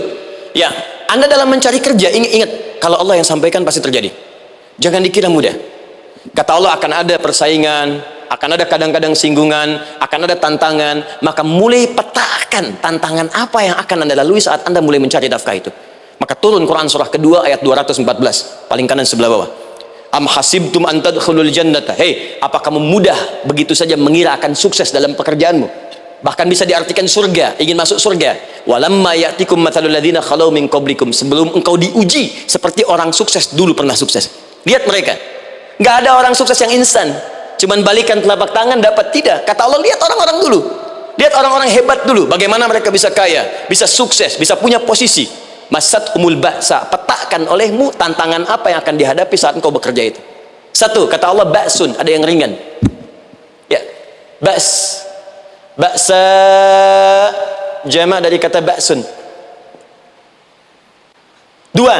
Ya, Anda dalam mencari kerja, ingat, kalau Allah yang sampaikan pasti terjadi. Jangan dikira mudah. Kata Allah, akan ada persaingan, akan ada kadang-kadang singgungan, akan ada tantangan. Maka mulai petakan tantangan apa yang akan Anda lalui saat Anda mulai mencari nafkah itu. Maka turun Quran surah kedua ayat 214, paling kanan sebelah bawah. Am hasibtum an tadkhulul jannata. Hei, apa kamu mudah begitu saja mengira akan sukses dalam pekerjaanmu? Bahkan bisa diartikan surga, ingin masuk surga. Walamma ya'tikum mathalul ladzina khalau min qablikum. Sebelum engkau diuji seperti orang sukses dulu pernah sukses. Lihat mereka, nggak ada orang sukses yang instan cuman balikan telapak tangan dapat, tidak. Kata Allah, lihat orang-orang dulu, lihat orang-orang hebat dulu, bagaimana mereka bisa kaya, bisa sukses, bisa punya posisi. Masat umul ba'sa, petakan olehmu tantangan apa yang akan dihadapi saat engkau bekerja itu. Satu, kata Allah, ba'sun, ada yang ringan, ya, ba's, ba'sa jama' dari kata ba'sun. Dua,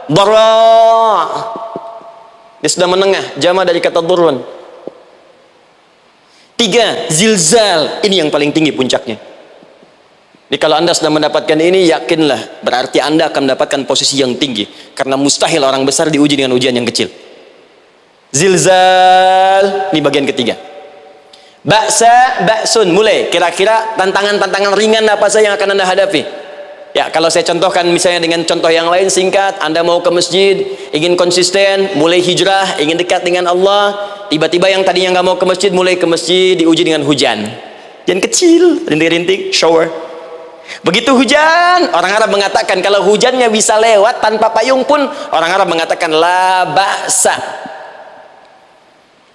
dara', dia sudah menengah, jama' dari kata durun. Tiga, zilzal, ini yang paling tinggi puncaknya. Jadi kalau anda sudah mendapatkan ini, yakinlah berarti anda akan mendapatkan posisi yang tinggi, karena mustahil orang besar diuji dengan ujian yang kecil. Zilzal, ini bagian ketiga. Ba'sa, ba'sun, mulai kira-kira tantangan-tantangan ringan apa saja yang akan anda hadapi. Ya, kalau saya contohkan misalnya dengan contoh yang lain singkat, anda mau ke masjid, ingin konsisten, mulai hijrah, ingin dekat dengan Allah, tiba-tiba yang tadinya nggak mau ke masjid, mulai ke masjid, diuji dengan hujan. Hujan kecil, rintik-rintik, shower. Begitu hujan, orang Arab mengatakan kalau hujannya bisa lewat tanpa payung pun, orang Arab mengatakan la ba'sa.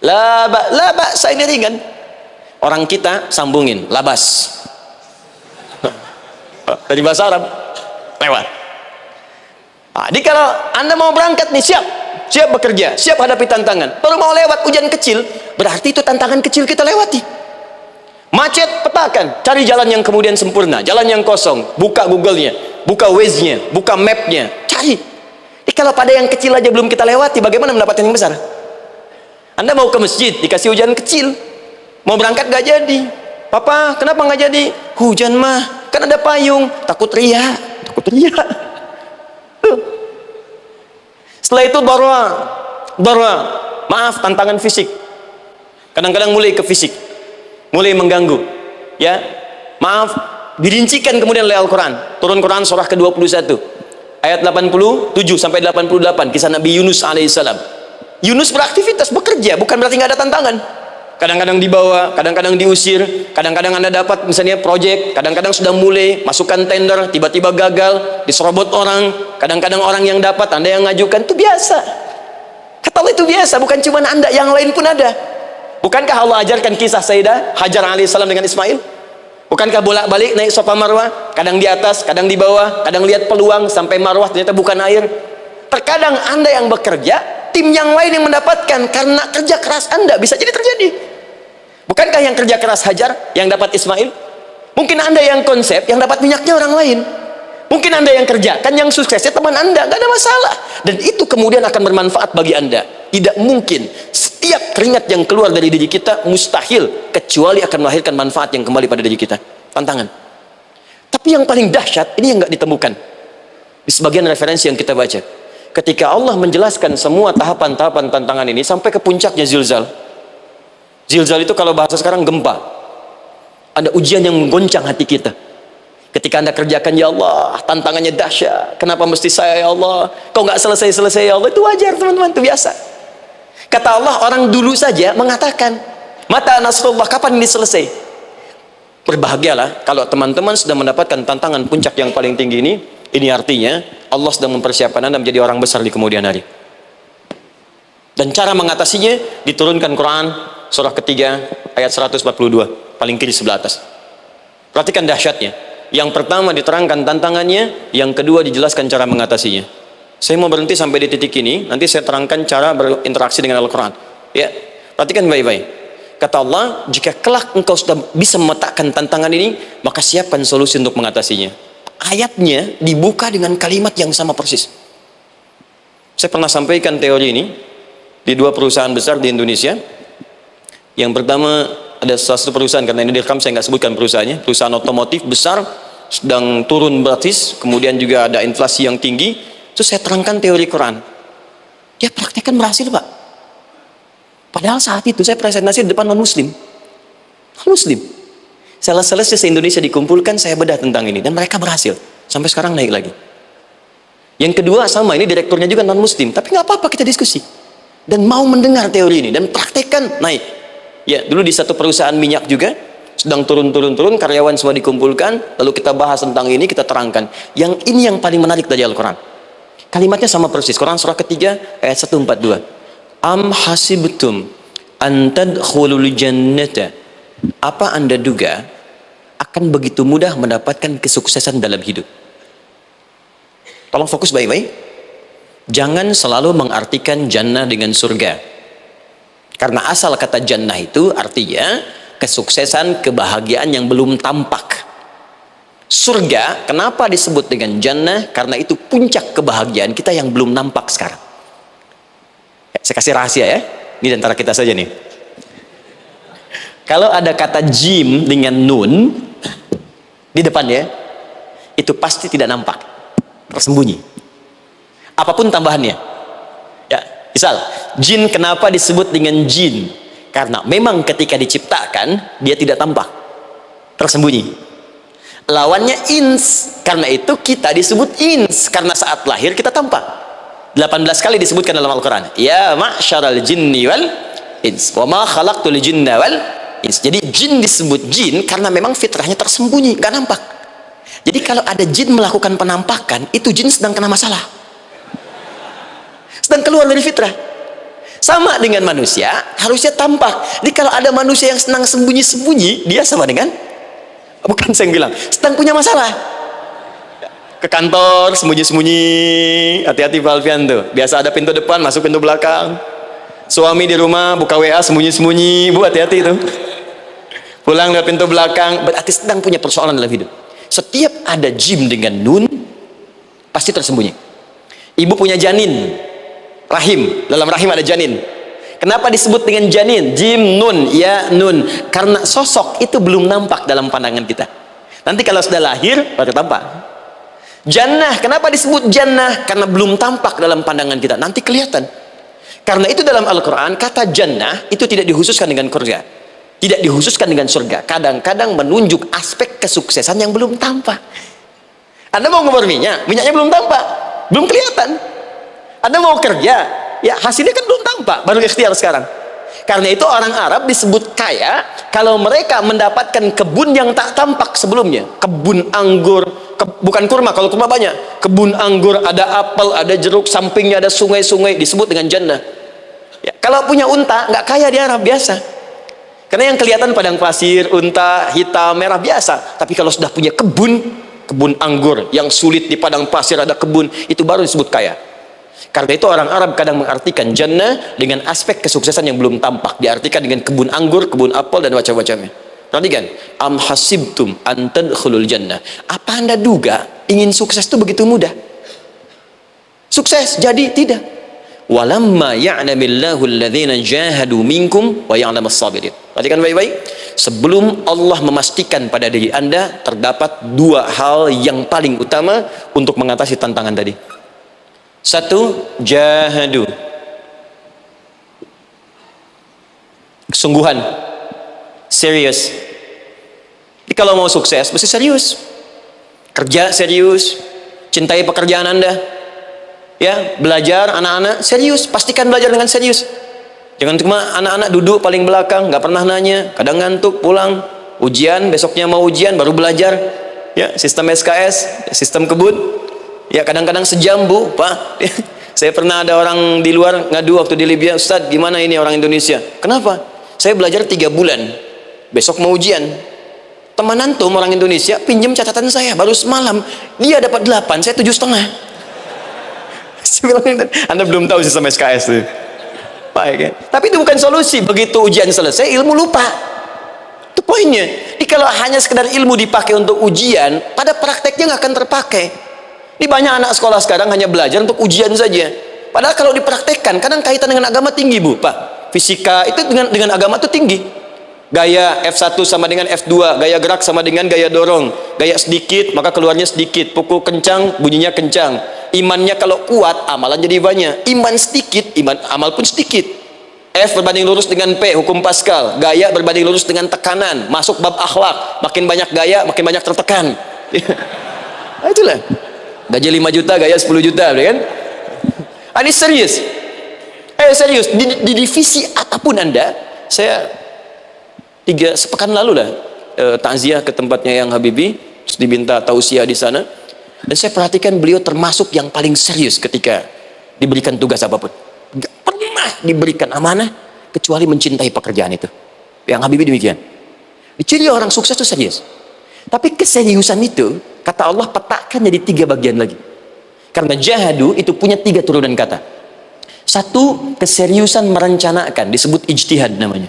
La ba'sa, ini ringan. Orang kita sambungin, labas. Dari bahasa Arab lewat. Jadi kalau anda mau berangkat nih, siap bekerja, siap hadapi tantangan, baru mau lewat hujan kecil, berarti itu tantangan kecil kita lewati. Macet, petakan, cari jalan yang kemudian sempurna, jalan yang kosong, buka Google-nya, buka Waze-nya, buka map-nya, cari. Jadi kalau pada yang kecil aja belum kita lewati, bagaimana mendapatkan yang besar? Anda mau ke masjid, dikasih hujan kecil, mau berangkat gak jadi. Papa, kenapa gak jadi? Hujan mah, kan ada payung. Takut ria. Setelah itu darwa, maaf, tantangan fisik. Kadang-kadang mulai ke fisik, mulai mengganggu, ya, maaf, dirincikan kemudian oleh Al-Quran. Turun Quran surah ke-21 ayat 87 sampai 88, kisah Nabi Yunus alaihissalam. Yunus beraktivitas, bekerja, bukan berarti nggak ada tantangan. Kadang-kadang dibawa, kadang-kadang diusir, kadang-kadang anda dapat misalnya proyek, kadang-kadang sudah mulai masukkan tender, tiba-tiba gagal, diserobot orang, kadang-kadang orang yang dapat, anda yang ngajukan, itu biasa. Kata Allah, itu biasa, bukan cuma anda, yang lain pun ada. Bukankah Allah ajarkan kisah Sayyidah Hajar alaihissalam dengan Ismail? Bukankah bolak-balik naik Safa Marwah, kadang di atas, kadang di bawah, kadang lihat peluang sampai Marwah ternyata bukan air. Terkadang anda yang bekerja, tim yang lain yang mendapatkan karena kerja keras anda, bisa jadi terjadi. Bukankah yang kerja keras Hajar yang dapat Ismail? Mungkin anda yang konsep, yang dapat minyaknya orang lain. Mungkin anda yang kerjakan, yang suksesnya teman anda, gak ada masalah. Dan itu kemudian akan bermanfaat bagi anda. Tidak mungkin setiap keringat yang keluar dari diri kita mustahil, kecuali akan melahirkan manfaat yang kembali pada diri kita. Tantangan. Tapi yang paling dahsyat, ini yang gak ditemukan di sebagian referensi yang kita baca. Ketika Allah menjelaskan semua tahapan-tahapan tantangan ini sampai ke puncaknya zilzal. Zilzal itu kalau bahasa sekarang gempa. Ada ujian yang menggoncang hati kita. Ketika anda kerjakan, ya Allah, tantangannya dahsyat. Kenapa mesti saya, ya Allah? Kau nggak selesai-selesai, ya Allah. Itu wajar, teman-teman, itu biasa. Kata Allah, orang dulu saja mengatakan, mata nasrullah, kapan ini selesai? Berbahagialah kalau teman-teman sudah mendapatkan tantangan puncak yang paling tinggi ini. Ini artinya Allah sedang mempersiapkan anda menjadi orang besar di kemudian hari. Dan cara mengatasinya, diturunkan Quran surah ketiga ayat 142, paling kiri sebelah atas. Perhatikan dahsyatnya. Yang pertama diterangkan tantangannya, yang kedua dijelaskan cara mengatasinya. Saya mau berhenti sampai di titik ini, nanti saya terangkan cara berinteraksi dengan Al-Quran. Ya, perhatikan baik-baik. Kata Allah, jika kelak engkau sudah bisa memetakan tantangan ini, maka siapkan solusi untuk mengatasinya. Ayatnya dibuka dengan kalimat yang sama persis. Saya pernah sampaikan teori ini di dua perusahaan besar di Indonesia. Yang pertama, ada satu perusahaan, karena ini direkam saya nggak sebutkan perusahaannya, perusahaan otomotif besar, sedang turun gratis, kemudian juga ada inflasi yang tinggi. Terus saya terangkan teori Quran, dia praktekkan berhasil, Pak. Padahal saat itu saya presentasi di depan non-muslim. Sales-sales se-Indonesia dikumpulkan, saya bedah tentang ini, dan mereka berhasil. Sampai sekarang naik lagi. Yang kedua sama, ini direkturnya juga non-muslim, tapi nggak apa-apa, kita diskusi. Dan mau mendengar teori ini, dan praktekkan, naik. Ya, dulu di satu perusahaan minyak juga, sedang turun, karyawan semua dikumpulkan, lalu kita bahas tentang ini, kita terangkan. Yang ini yang paling menarik dari Al-Quran. Kalimatnya sama persis. Quran surah ketiga ayat 142. Am hasibtum an tadkhulul jannata. Apa Anda duga akan begitu mudah mendapatkan kesuksesan dalam hidup? Tolong fokus baik-baik. Jangan selalu mengartikan jannah dengan surga. Karena asal kata jannah itu artinya kesuksesan, kebahagiaan yang belum tampak. Surga, kenapa disebut dengan jannah? Karena itu puncak kebahagiaan kita yang belum nampak sekarang. Saya kasih rahasia ya. Ini antara kita saja nih. Kalau ada kata jim dengan nun di depannya, itu pasti tidak nampak, tersembunyi. Apapun tambahannya. Ya, misal, jin kenapa disebut dengan jin? Karena memang ketika diciptakan, dia tidak tampak, tersembunyi. Lawannya ins, karena itu kita disebut ins, karena saat lahir kita tampak. 18 kali disebutkan dalam Al-Quran. Ya ma'syaral jinni wal ins, wa ma khalaqtul jinna wal ins. Jadi jin disebut jin karena memang fitrahnya tersembunyi, nggak nampak. Jadi kalau ada jin melakukan penampakan, itu jin sedang kena masalah, sedang keluar dari fitrah. Sama dengan manusia, harusnya tampak. Jadi kalau ada manusia yang senang sembunyi-sembunyi, dia sama dengan, bukan saya yang bilang, sedang punya masalah. Ke kantor sembunyi-sembunyi, hati-hati Pak Alfian tuh. Biasa ada pintu depan, masuk pintu belakang. Suami di rumah buka WA sembunyi-sembunyi, Bu hati-hati itu. Pulang lewat pintu belakang, berarti sedang punya persoalan dalam hidup. Setiap ada jim dengan nun, pasti tersembunyi. Ibu punya janin, rahim, dalam rahim ada janin. Kenapa disebut dengan janin? Jim, nun, ya, nun. Karena sosok itu belum nampak dalam pandangan kita. Nanti kalau sudah lahir, baru tampak. Jannah, kenapa disebut jannah? Karena belum tampak dalam pandangan kita. Nanti kelihatan. Karena itu dalam Al-Quran, kata jannah itu tidak dikhususkan dengan surga. Tidak dikhususkan dengan surga. Kadang-kadang menunjuk aspek kesuksesan yang belum tampak. Anda mau ngebor minyak, minyaknya belum tampak. Belum kelihatan. Anda mau kerja, ya hasilnya kan belum tampak, baru ikhtiar sekarang. Karena itu orang Arab disebut kaya kalau mereka mendapatkan kebun yang tak tampak sebelumnya. Kebun anggur, bukan kurma, kalau kurma banyak. Kebun anggur, ada apel, ada jeruk, sampingnya ada sungai-sungai, disebut dengan jannah. Ya, kalau punya unta, nggak kaya di Arab, biasa. Karena yang kelihatan padang pasir, unta, hitam, merah, biasa. Tapi kalau sudah punya kebun anggur yang sulit di padang pasir ada kebun, itu baru disebut kaya. Karena itu orang Arab kadang mengartikan jannah dengan aspek kesuksesan yang belum tampak. Diartikan dengan kebun anggur, kebun apel, dan macam-macamnya. Perhatikan, am hasibtum an tadkhulul jannah. Apa Anda duga ingin sukses itu begitu mudah? Sukses jadi tidak. Walamma ya'lamillahu alladhina jahadu minkum wa ya'lamas sabirin. Perhatikan baik-baik. Sebelum Allah memastikan pada diri Anda terdapat dua hal yang paling utama untuk mengatasi tantangan tadi. Satu, jahadu, kesungguhan, serius. Jadi kalau mau sukses mesti serius, kerja serius, cintai pekerjaan Anda, ya, belajar anak-anak serius, pastikan belajar dengan serius. Jangan cuma anak-anak duduk paling belakang, nggak pernah nanya, kadang ngantuk, pulang, ujian, besoknya mau ujian baru belajar, ya, sistem SKS, sistem kebut. Ya, kadang-kadang sejam, Bu, Pak. Saya pernah ada orang di luar ngadu waktu di Libya, Ustadz, gimana ini orang Indonesia? Kenapa? Saya belajar 3 bulan, besok mau ujian. Teman antum orang Indonesia pinjam catatan saya baru semalam, dia dapat 8, saya 7,5. Anda belum tahu sistem SKS tuh. Baik, ya? Tapi itu bukan solusi. Begitu ujian selesai, ilmu lupa. Itu poinnya. Jadi kalau hanya sekedar ilmu dipakai untuk ujian, pada prakteknya nggak akan terpakai. Ini banyak anak sekolah sekarang hanya belajar untuk ujian saja. Padahal kalau dipraktekkan, kadang kaitan dengan agama tinggi, Bu, Pak. Fisika itu dengan agama itu tinggi. Gaya F1 sama dengan F2, gaya gerak sama dengan gaya dorong. Gaya sedikit, maka keluarnya sedikit. Pukul kencang, bunyinya kencang. Imannya kalau kuat, amalan jadi banyak. Iman sedikit, amal pun sedikit. F berbanding lurus dengan P, hukum Pascal. Gaya berbanding lurus dengan tekanan. Masuk bab akhlak. Makin banyak gaya, makin banyak tertekan. Nah, itulah. Gaji 5 juta, gaya 10 juta, kan? Ini serius. Serius. Di divisi apapun Anda, saya sepekan lalu lah takziah ke tempatnya yang Habibie, terus diminta tausiah di sana. Dan saya perhatikan beliau termasuk yang paling serius ketika diberikan tugas apapun. Gak pernah diberikan amanah kecuali mencintai pekerjaan itu. Yang Habibie demikian. Ciri orang sukses itu serius. Tapi keseriusan itu, kata Allah petakan jadi 3 bagian lagi. Karena jahadu itu punya 3 turunan kata. Satu, keseriusan merencanakan, disebut ijtihad namanya.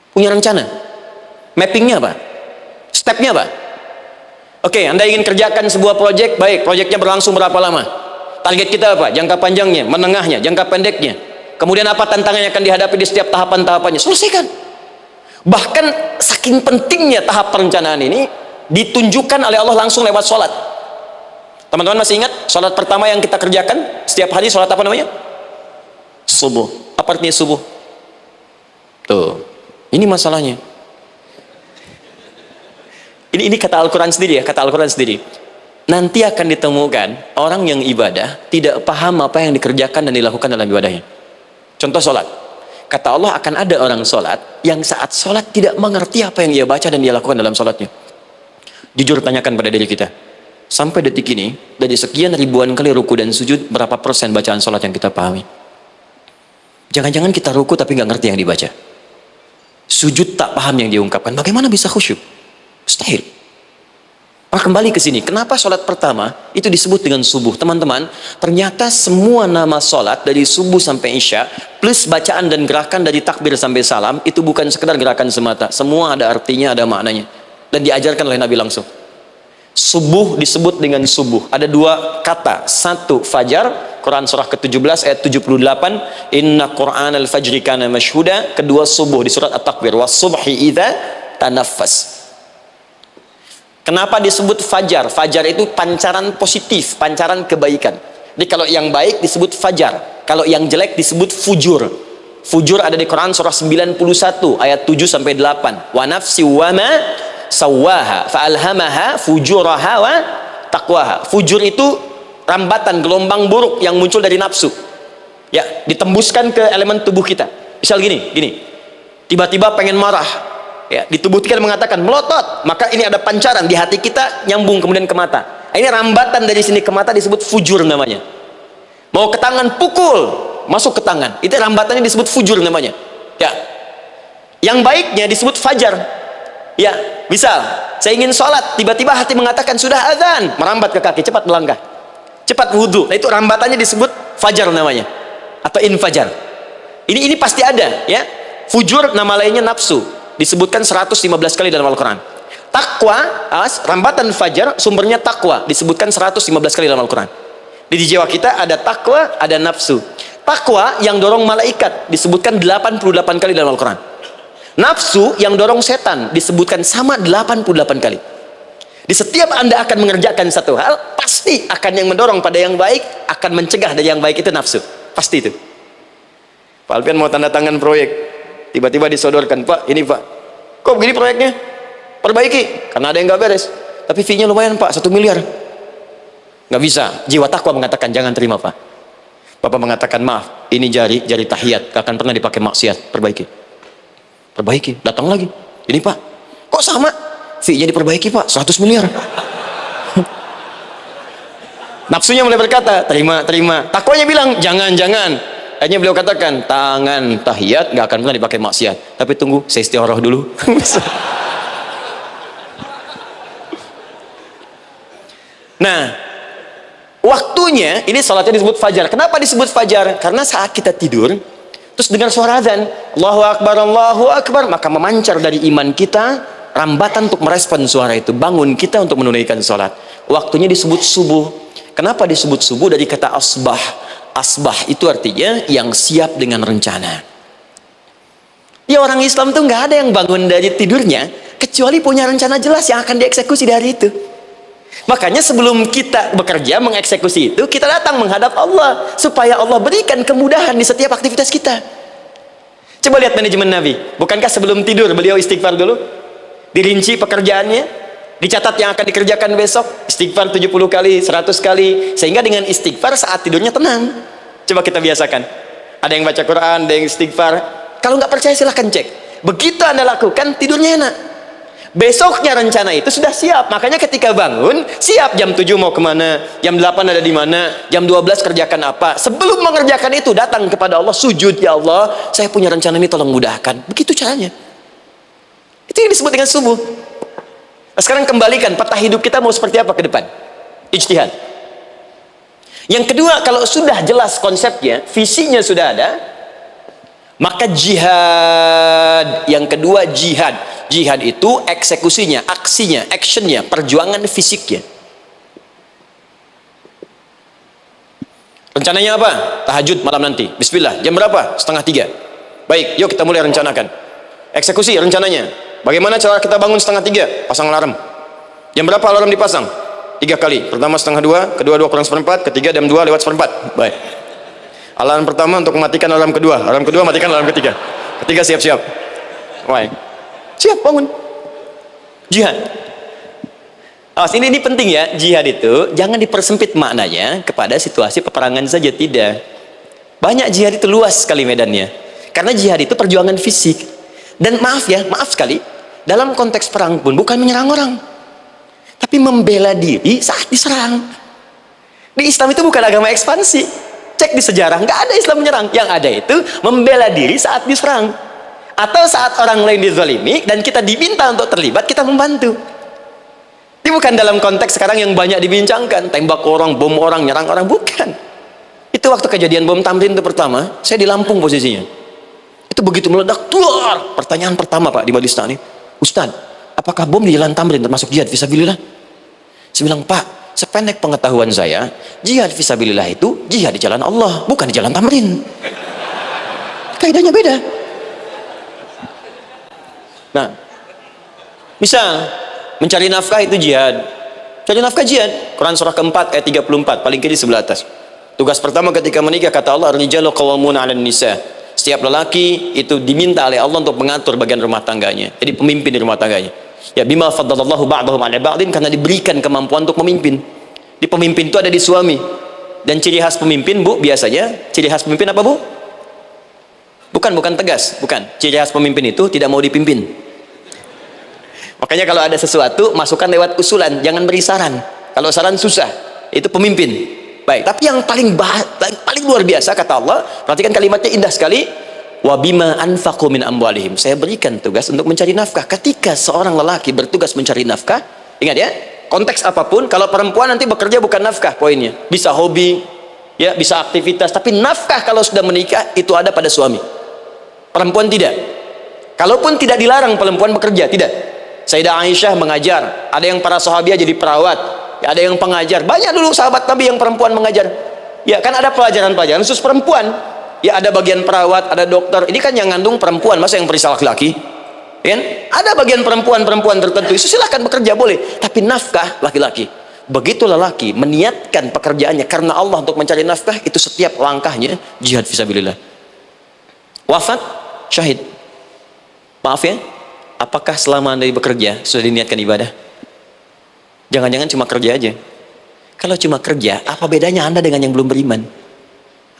Punya rencana. Mappingnya apa? Stepnya apa? Oke, Anda ingin kerjakan sebuah proyek, baik, proyeknya berlangsung berapa lama? Target kita apa? Jangka panjangnya, menengahnya, jangka pendeknya. Kemudian apa tantangan yang akan dihadapi di setiap tahapan-tahapannya? Selesaikan. Bahkan saking pentingnya tahap perencanaan ini ditunjukkan oleh Allah langsung lewat sholat. Teman-teman masih ingat sholat pertama yang kita kerjakan setiap hari? Sholat apa namanya? Subuh. Apa artinya subuh? Tuh, ini masalahnya. Ini kata Al-Quran sendiri ya, kata Al-Quran sendiri. Nanti akan ditemukan orang yang ibadah tidak paham apa yang dikerjakan dan dilakukan dalam ibadahnya. Contoh sholat. Kata Allah akan ada orang sholat yang saat sholat tidak mengerti apa yang ia baca dan dia lakukan dalam sholatnya. Jujur tanyakan pada diri kita. Sampai detik ini, dari sekian ribuan kali ruku dan sujud, berapa persen bacaan sholat yang kita pahami? Jangan-jangan kita ruku tapi nggak ngerti yang dibaca. Sujud tak paham yang diungkapkan. Bagaimana bisa khusyuk? Mustahil. Kembali ke sini. Kenapa sholat pertama itu disebut dengan subuh? Teman-teman, ternyata semua nama sholat dari subuh sampai isya plus bacaan dan gerakan dari takbir sampai salam itu bukan sekedar gerakan semata. Semua ada artinya, ada maknanya. Dan diajarkan oleh Nabi langsung. Subuh disebut dengan subuh. Ada 2 kata. Satu, fajar. Quran surah ke-17 ayat 78. Inna Qur'an al-fajri kana mashhuda. Kedua, subuh di surat At-Takbir. Was subhi idza tanaffas. Kenapa disebut fajar? Fajar itu pancaran positif, pancaran kebaikan. Jadi kalau yang baik disebut fajar, kalau yang jelek disebut fujur. Fujur ada di Quran surah 91 ayat 7 sampai 8. Wa nafsi wa ma sawwaha fa alhamaha fujuraha wa taqwaha. Fujur itu rambatan gelombang buruk yang muncul dari nafsu. Ya, ditembuskan ke elemen tubuh kita. Misal gini. Tiba-tiba pengen marah. Ya, di tubuh kita mengatakan melotot, maka ini ada pancaran di hati kita nyambung kemudian ke mata. Ini rambatan dari sini ke mata disebut fujur namanya. Mau ke tangan pukul, masuk ke tangan. Itu rambatannya disebut fujur namanya. Ya. Yang baiknya disebut fajar. Ya, misal saya ingin sholat, tiba-tiba hati mengatakan sudah azan, merambat ke kaki, cepat melangkah, cepat wudhu. Nah, itu rambatannya disebut fajar namanya, atau infajar. Ini pasti ada, ya. Fujur nama lainnya nafsu. Disebutkan 115 kali dalam Al-Quran. Takwa, rambatan fajar, sumbernya takwa. Disebutkan 115 kali dalam Al-Quran. Di jiwa kita ada takwa, ada nafsu. Takwa yang dorong malaikat, disebutkan 88 kali dalam Al-Quran. Nafsu yang dorong setan, disebutkan sama 88 kali. Di setiap Anda akan mengerjakan satu hal, pasti akan yang mendorong pada yang baik, akan mencegah dari yang baik itu nafsu. Pasti itu. Pak Alfian mau tanda tangan proyek. Tiba-tiba disodorkan, Pak, ini Pak, kok begini proyeknya? Perbaiki, karena ada yang nggak beres. Tapi fee-nya lumayan Pak, 1 miliar. Nggak bisa. Jiwa takwa mengatakan jangan terima Pak. Bapak mengatakan maaf, ini jari tahiyat, gak akan pernah dipakai maksiat. Perbaiki. Datang lagi. Ini Pak, kok sama? Fee-nya diperbaiki Pak, 100 miliar. Nafsunya mulai berkata, terima. Takwanya bilang, jangan. Akhirnya beliau katakan, tangan tahiyat gak akan pernah dipakai maksiat. Tapi tunggu, saya istighfar dulu. Nah, waktunya, ini salatnya disebut fajar. Kenapa disebut fajar? Karena saat kita tidur, terus dengar suara azan, Allahu Akbar, maka memancar dari iman kita, rambatan untuk merespon suara itu. Bangun kita untuk menunaikan salat. Waktunya disebut subuh. Kenapa disebut subuh? Dari kata asbah. Asbah itu artinya yang siap dengan rencana. Ya, orang Islam tuh nggak ada yang bangun dari tidurnya kecuali punya rencana jelas yang akan dieksekusi di hari itu. Makanya sebelum kita bekerja mengeksekusi itu, kita datang menghadap Allah supaya Allah berikan kemudahan di setiap aktivitas kita. Coba lihat manajemen Nabi. Bukankah sebelum tidur beliau istighfar dulu? Dirinci pekerjaannya, dicatat yang akan dikerjakan besok, istighfar 70 kali, 100 kali, sehingga dengan istighfar saat tidurnya tenang. Coba kita biasakan. Ada yang baca Quran, ada yang istighfar. Kalau nggak percaya silahkan cek. Begitu Anda lakukan, tidurnya enak. Besoknya rencana itu sudah siap. Makanya ketika bangun, siap jam 7 mau kemana, jam 8 ada di mana, jam 12 kerjakan apa. Sebelum mengerjakan itu, datang kepada Allah, sujud, ya Allah, saya punya rencana ini, tolong mudahkan. Begitu caranya. Itu yang disebut dengan subuh. Nah, sekarang kembalikan, peta hidup kita mau seperti apa ke depan? Ijtihad. Yang kedua, kalau sudah jelas konsepnya, visinya sudah ada, maka jihad. Yang kedua, jihad. Jihad itu eksekusinya, aksinya, actionnya, perjuangan fisiknya. Rencananya apa? Tahajud malam nanti. Bismillah. Jam berapa? 2:30. Baik, yuk kita mulai rencanakan. Eksekusi rencananya. Bagaimana cara kita bangun 2:30? Pasang alarm. Jam berapa alarm dipasang? 3 kali. Pertama 1:30, kedua 2 kurang seperempat, ketiga jam 2 lewat seperempat. Baik. Alarm pertama untuk mematikan alarm kedua. Alarm kedua matikan alarm ketiga. Ketiga siap-siap. Baik. Siap bangun. Jihad. Awas, ini penting ya. Jihad itu jangan dipersempit maknanya kepada situasi peperangan saja, tidak. Banyak jihad itu luas sekali medannya. Karena jihad itu perjuangan fisik. Dan maaf ya, maaf sekali, dalam konteks perang pun bukan menyerang orang, tapi membela diri saat diserang. Di Islam itu bukan agama ekspansi. Cek di sejarah, nggak ada Islam menyerang. Yang ada itu membela diri saat diserang. Atau saat orang lain dizalimi dan kita diminta untuk terlibat, kita membantu. Ini bukan dalam konteks sekarang yang banyak dibincangkan, tembak orang, bom orang, nyerang orang, bukan. Itu waktu kejadian bom Tamrin itu pertama, saya di Lampung posisinya. Itu begitu meledak, tuar. Pertanyaan pertama Pak di Majelis Taklim, Ustaz, apakah bom di Jalan Tamrin termasuk jihad fisabilillah? Saya bilang, Pak, sependek pengetahuan saya, jihad fisabilillah itu jihad di jalan Allah, bukan di Jalan Tamrin. Kaidahnya beda. Nah, misal mencari nafkah itu jihad. Cari nafkah jihad. Quran surah keempat ayat 34, paling kiri sebelah atas. Tugas pertama ketika menikah, kata Allah, ar-rijalu qawwamuna 'alan nisa. Setiap lelaki itu diminta oleh Allah untuk mengatur bagian rumah tangganya. Jadi pemimpin di rumah tangganya. Ya, bima faddalallahu ba'dahum 'ala ba'din, karena diberikan kemampuan untuk memimpin. Di pemimpin itu ada di suami. Dan ciri khas pemimpin, Bu, biasanya ciri khas pemimpin apa, Bu? Bukan tegas, bukan. Ciri khas pemimpin itu tidak mau dipimpin. Makanya kalau ada sesuatu, masukkan lewat usulan, jangan beri saran. Kalau saran susah, itu pemimpin. Baik, tapi yang paling luar biasa kata Allah, perhatikan kalimatnya indah sekali. Wa bima anfaqu min amwalihim. Saya berikan tugas untuk mencari nafkah. Ketika seorang lelaki bertugas mencari nafkah, ingat ya, konteks apapun, kalau perempuan nanti bekerja bukan nafkah poinnya. Bisa hobi, ya, bisa aktivitas, tapi nafkah kalau sudah menikah itu ada pada suami. Perempuan tidak. Kalaupun tidak dilarang perempuan bekerja, tidak. Sayyidah Aisyah mengajar, ada yang para sahabiah jadi perawat, ya, ada yang pengajar. Banyak dulu sahabat Nabi yang perempuan mengajar. Ya, kan ada pelajaran-pelajaran khusus perempuan. Ya, ada bagian perawat, ada dokter. Ini kan yang ngandung perempuan, masa yang perisa laki-laki? Kan? Ada bagian perempuan tertentu. Itu silahkan bekerja boleh, tapi nafkah laki-laki. Begitu lelaki meniatkan pekerjaannya karena Allah untuk mencari nafkah, itu setiap langkahnya jihad fisabilillah. Wafat, syahid. Maaf ya, apakah selama Anda bekerja sudah diniatkan ibadah? Jangan-jangan cuma kerja aja. Kalau cuma kerja, apa bedanya Anda dengan yang belum beriman?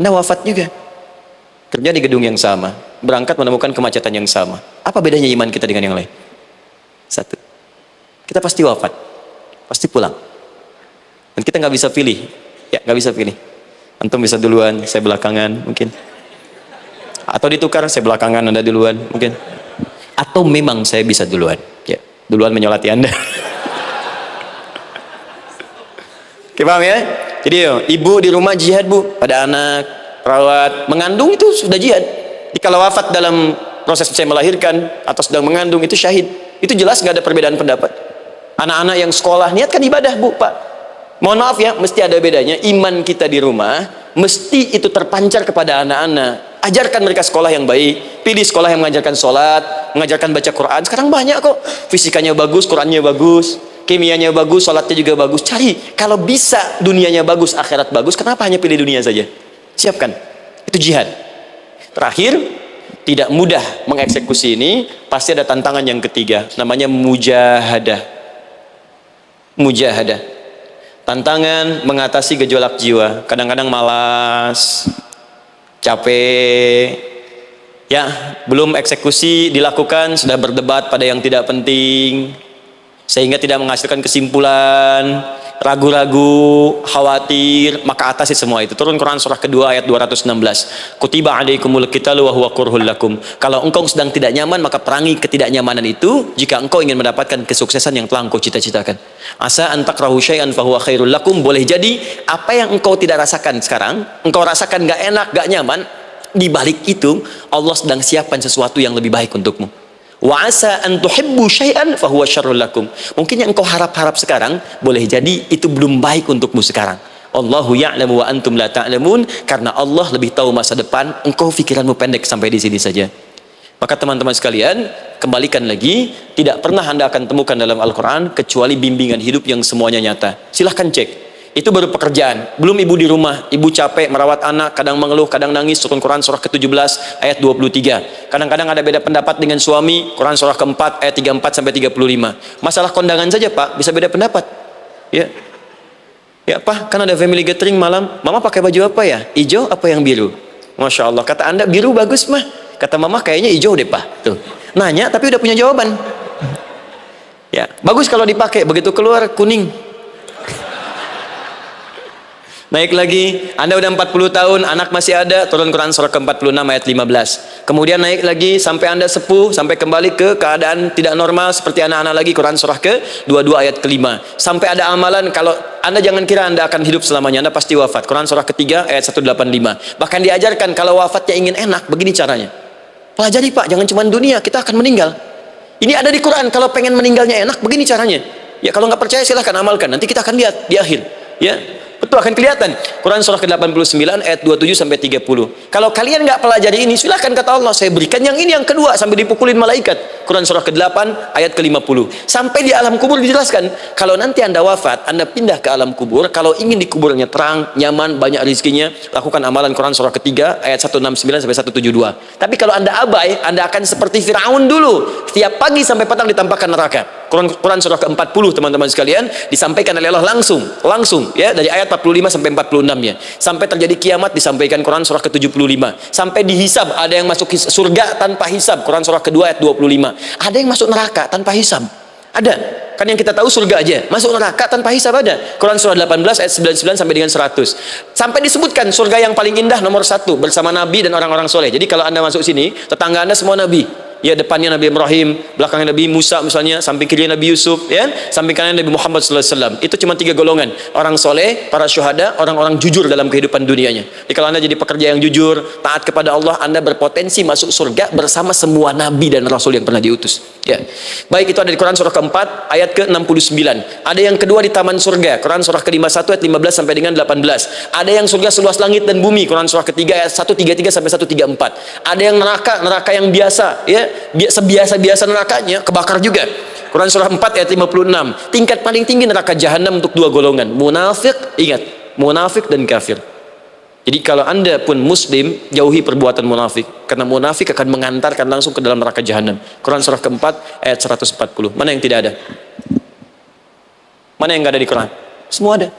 Anda wafat juga, kerja di gedung yang sama, berangkat menemukan kemacetan yang sama. Apa bedanya iman kita dengan yang lain? Satu, kita pasti wafat, pasti pulang. Dan kita nggak bisa pilih, ya nggak bisa pilih. Antum bisa duluan, saya belakangan mungkin. Atau ditukar, saya belakangan, Anda duluan mungkin. Atau memang saya bisa duluan, ya, duluan menyolati Anda. Oke, paham ya? Jadi ibu di rumah jihad, Bu, pada anak, perawat, mengandung itu sudah jihad. Jadi kalau wafat dalam proses saya melahirkan atau sedang mengandung itu syahid. Itu jelas nggak ada perbedaan pendapat. Anak-anak yang sekolah niatkan ibadah, Bu, Pak. Mohon maaf ya, mesti ada bedanya. Iman kita di rumah mesti itu terpancar kepada anak-anak. Ajarkan mereka sekolah yang baik, pilih sekolah yang mengajarkan sholat, mengajarkan baca Quran. Sekarang banyak kok, fisikanya bagus, Qurannya bagus, kimianya bagus, sholatnya juga bagus. Cari, kalau bisa dunianya bagus, akhirat bagus, kenapa hanya pilih dunia saja? Siapkan, itu jihad. Terakhir, tidak mudah mengeksekusi ini, pasti ada tantangan yang ketiga, namanya mujahadah. Mujahadah, tantangan mengatasi gejolak jiwa. Kadang-kadang malas, capek, Ya, belum eksekusi dilakukan, sudah berdebat pada yang tidak penting, sehingga tidak menghasilkan kesimpulan, ragu-ragu, khawatir, maka atasi semua itu. Turun Quran surah kedua ayat 216. Kutiba alaikumul qitalu wa huwa kurhul lakum. Kalau engkau sedang tidak nyaman, maka perangi ketidaknyamanan itu jika engkau ingin mendapatkan kesuksesan yang telah engkau cita-citakan. Asa an takrahu syai'an fa huwa khairul lakum. Boleh jadi apa yang engkau tidak rasakan sekarang, engkau rasakan gak enak, gak nyaman, di balik itu Allah sedang siapkan sesuatu yang lebih baik untukmu. Wa asa an tuhibbu syai'an fa huwa syarrul lakum. Mungkin yang engkau harap-harap sekarang boleh jadi itu belum baik untukmu sekarang. Allahu ya'lamu wa antum la ta'lamun. Karena Allah lebih tahu masa depan, engkau pikiranmu pendek sampai di sini saja. Maka teman-teman sekalian, kembalikan lagi, tidak pernah Anda akan temukan dalam Al-Qur'an kecuali bimbingan hidup yang semuanya nyata. Silahkan cek. Itu baru pekerjaan, belum ibu di rumah, ibu capek merawat anak, kadang mengeluh, kadang nangis. Turun Quran surah ke-17 ayat 23. Kadang-kadang ada beda pendapat dengan suami, Quran surah ke-4 ayat 34 sampai 35. Masalah kondangan saja Pak, bisa beda pendapat. Ya. Ya Pak, kan ada family gathering malam, Mama pakai baju apa ya? Hijau apa yang biru? Masya Allah, kata Anda biru bagus mah. Kata Mama kayaknya hijau deh Pak. Tuh. Nanya tapi udah punya jawaban. Ya, bagus kalau dipakai, begitu keluar kuning. Naik lagi, Anda udah 40 tahun, anak masih ada, turun Quran surah ke-46 ayat 15. Kemudian naik lagi sampai Anda sepuh, sampai kembali ke keadaan tidak normal seperti anak-anak lagi, Quran surah ke-22 ayat ke-5. Sampai ada amalan, kalau Anda jangan kira Anda akan hidup selamanya, Anda pasti wafat. Quran surah ke-3 ayat 185. Bahkan diajarkan kalau wafatnya ingin enak, begini caranya. Pelajari Pak, jangan cuma dunia, kita akan meninggal. Ini ada di Quran, kalau pengen meninggalnya enak, begini caranya. Ya kalau nggak percaya silahkan amalkan, nanti kita akan lihat di akhir. Ya. Betul, akan kelihatan. Quran surah ke-89 ayat 27 sampai 30. Kalau kalian nggak pelajari ini, silahkan kata Allah, saya berikan yang ini yang kedua sampai dipukulin malaikat. Quran surah ke-8 ayat ke-50. Sampai di alam kubur dijelaskan, kalau nanti Anda wafat, Anda pindah ke alam kubur, kalau ingin di kuburnya terang, nyaman, banyak rezekinya, lakukan amalan Quran surah ke-3 ayat 169 sampai 172. Tapi kalau Anda abai, Anda akan seperti Firaun dulu. Setiap pagi sampai petang ditampakkan neraka. Quran surah ke-40 teman-teman sekalian disampaikan oleh Allah langsung ya, dari ayat 45 sampai 46 ya. Sampai terjadi kiamat disampaikan Quran surah ke-75. Sampai dihisab, ada yang masuk surga tanpa hisab, Quran surah kedua ayat 25. Ada yang masuk neraka tanpa hisab. Ada. Kan yang kita tahu surga aja, masuk neraka tanpa hisab ada. Quran surah 18 ayat 99 sampai dengan 100. Sampai disebutkan surga yang paling indah nomor 1 bersama Nabi dan orang-orang soleh. Jadi kalau Anda masuk sini, tetangga Anda semua Nabi. Ya, depannya Nabi Ibrahim, belakangnya Nabi Musa misalnya, samping kiri Nabi Yusuf, ya, samping kanan Nabi Muhammad SAW. Itu cuma 3 golongan: orang soleh, para syuhada, orang-orang jujur dalam kehidupan dunianya. Jadi kalau Anda jadi pekerja yang jujur, taat kepada Allah, Anda berpotensi masuk surga bersama semua Nabi dan Rasul yang pernah diutus. Ya, baik, itu ada di Quran surah ke-4 ayat ke-69. Ada yang kedua di taman surga, Quran surah ke-51 ayat 15 sampai dengan 18. Ada yang surga seluas langit dan bumi, Quran surah ketiga ayat 133 sampai 134. Ada yang neraka yang biasa, ya, sebiasa-biasa nerakanya kebakar juga. Quran surah 4 ayat 56. Tingkat paling tinggi neraka jahanam untuk 2 golongan, munafik, ingat, munafik dan kafir. Jadi kalau Anda pun muslim, jauhi perbuatan munafik, karena munafik akan mengantarkan langsung ke dalam neraka jahanam. Quran surah ke-4 ayat 140. Mana yang tidak ada? Mana yang nggak ada di Quran? Semua ada.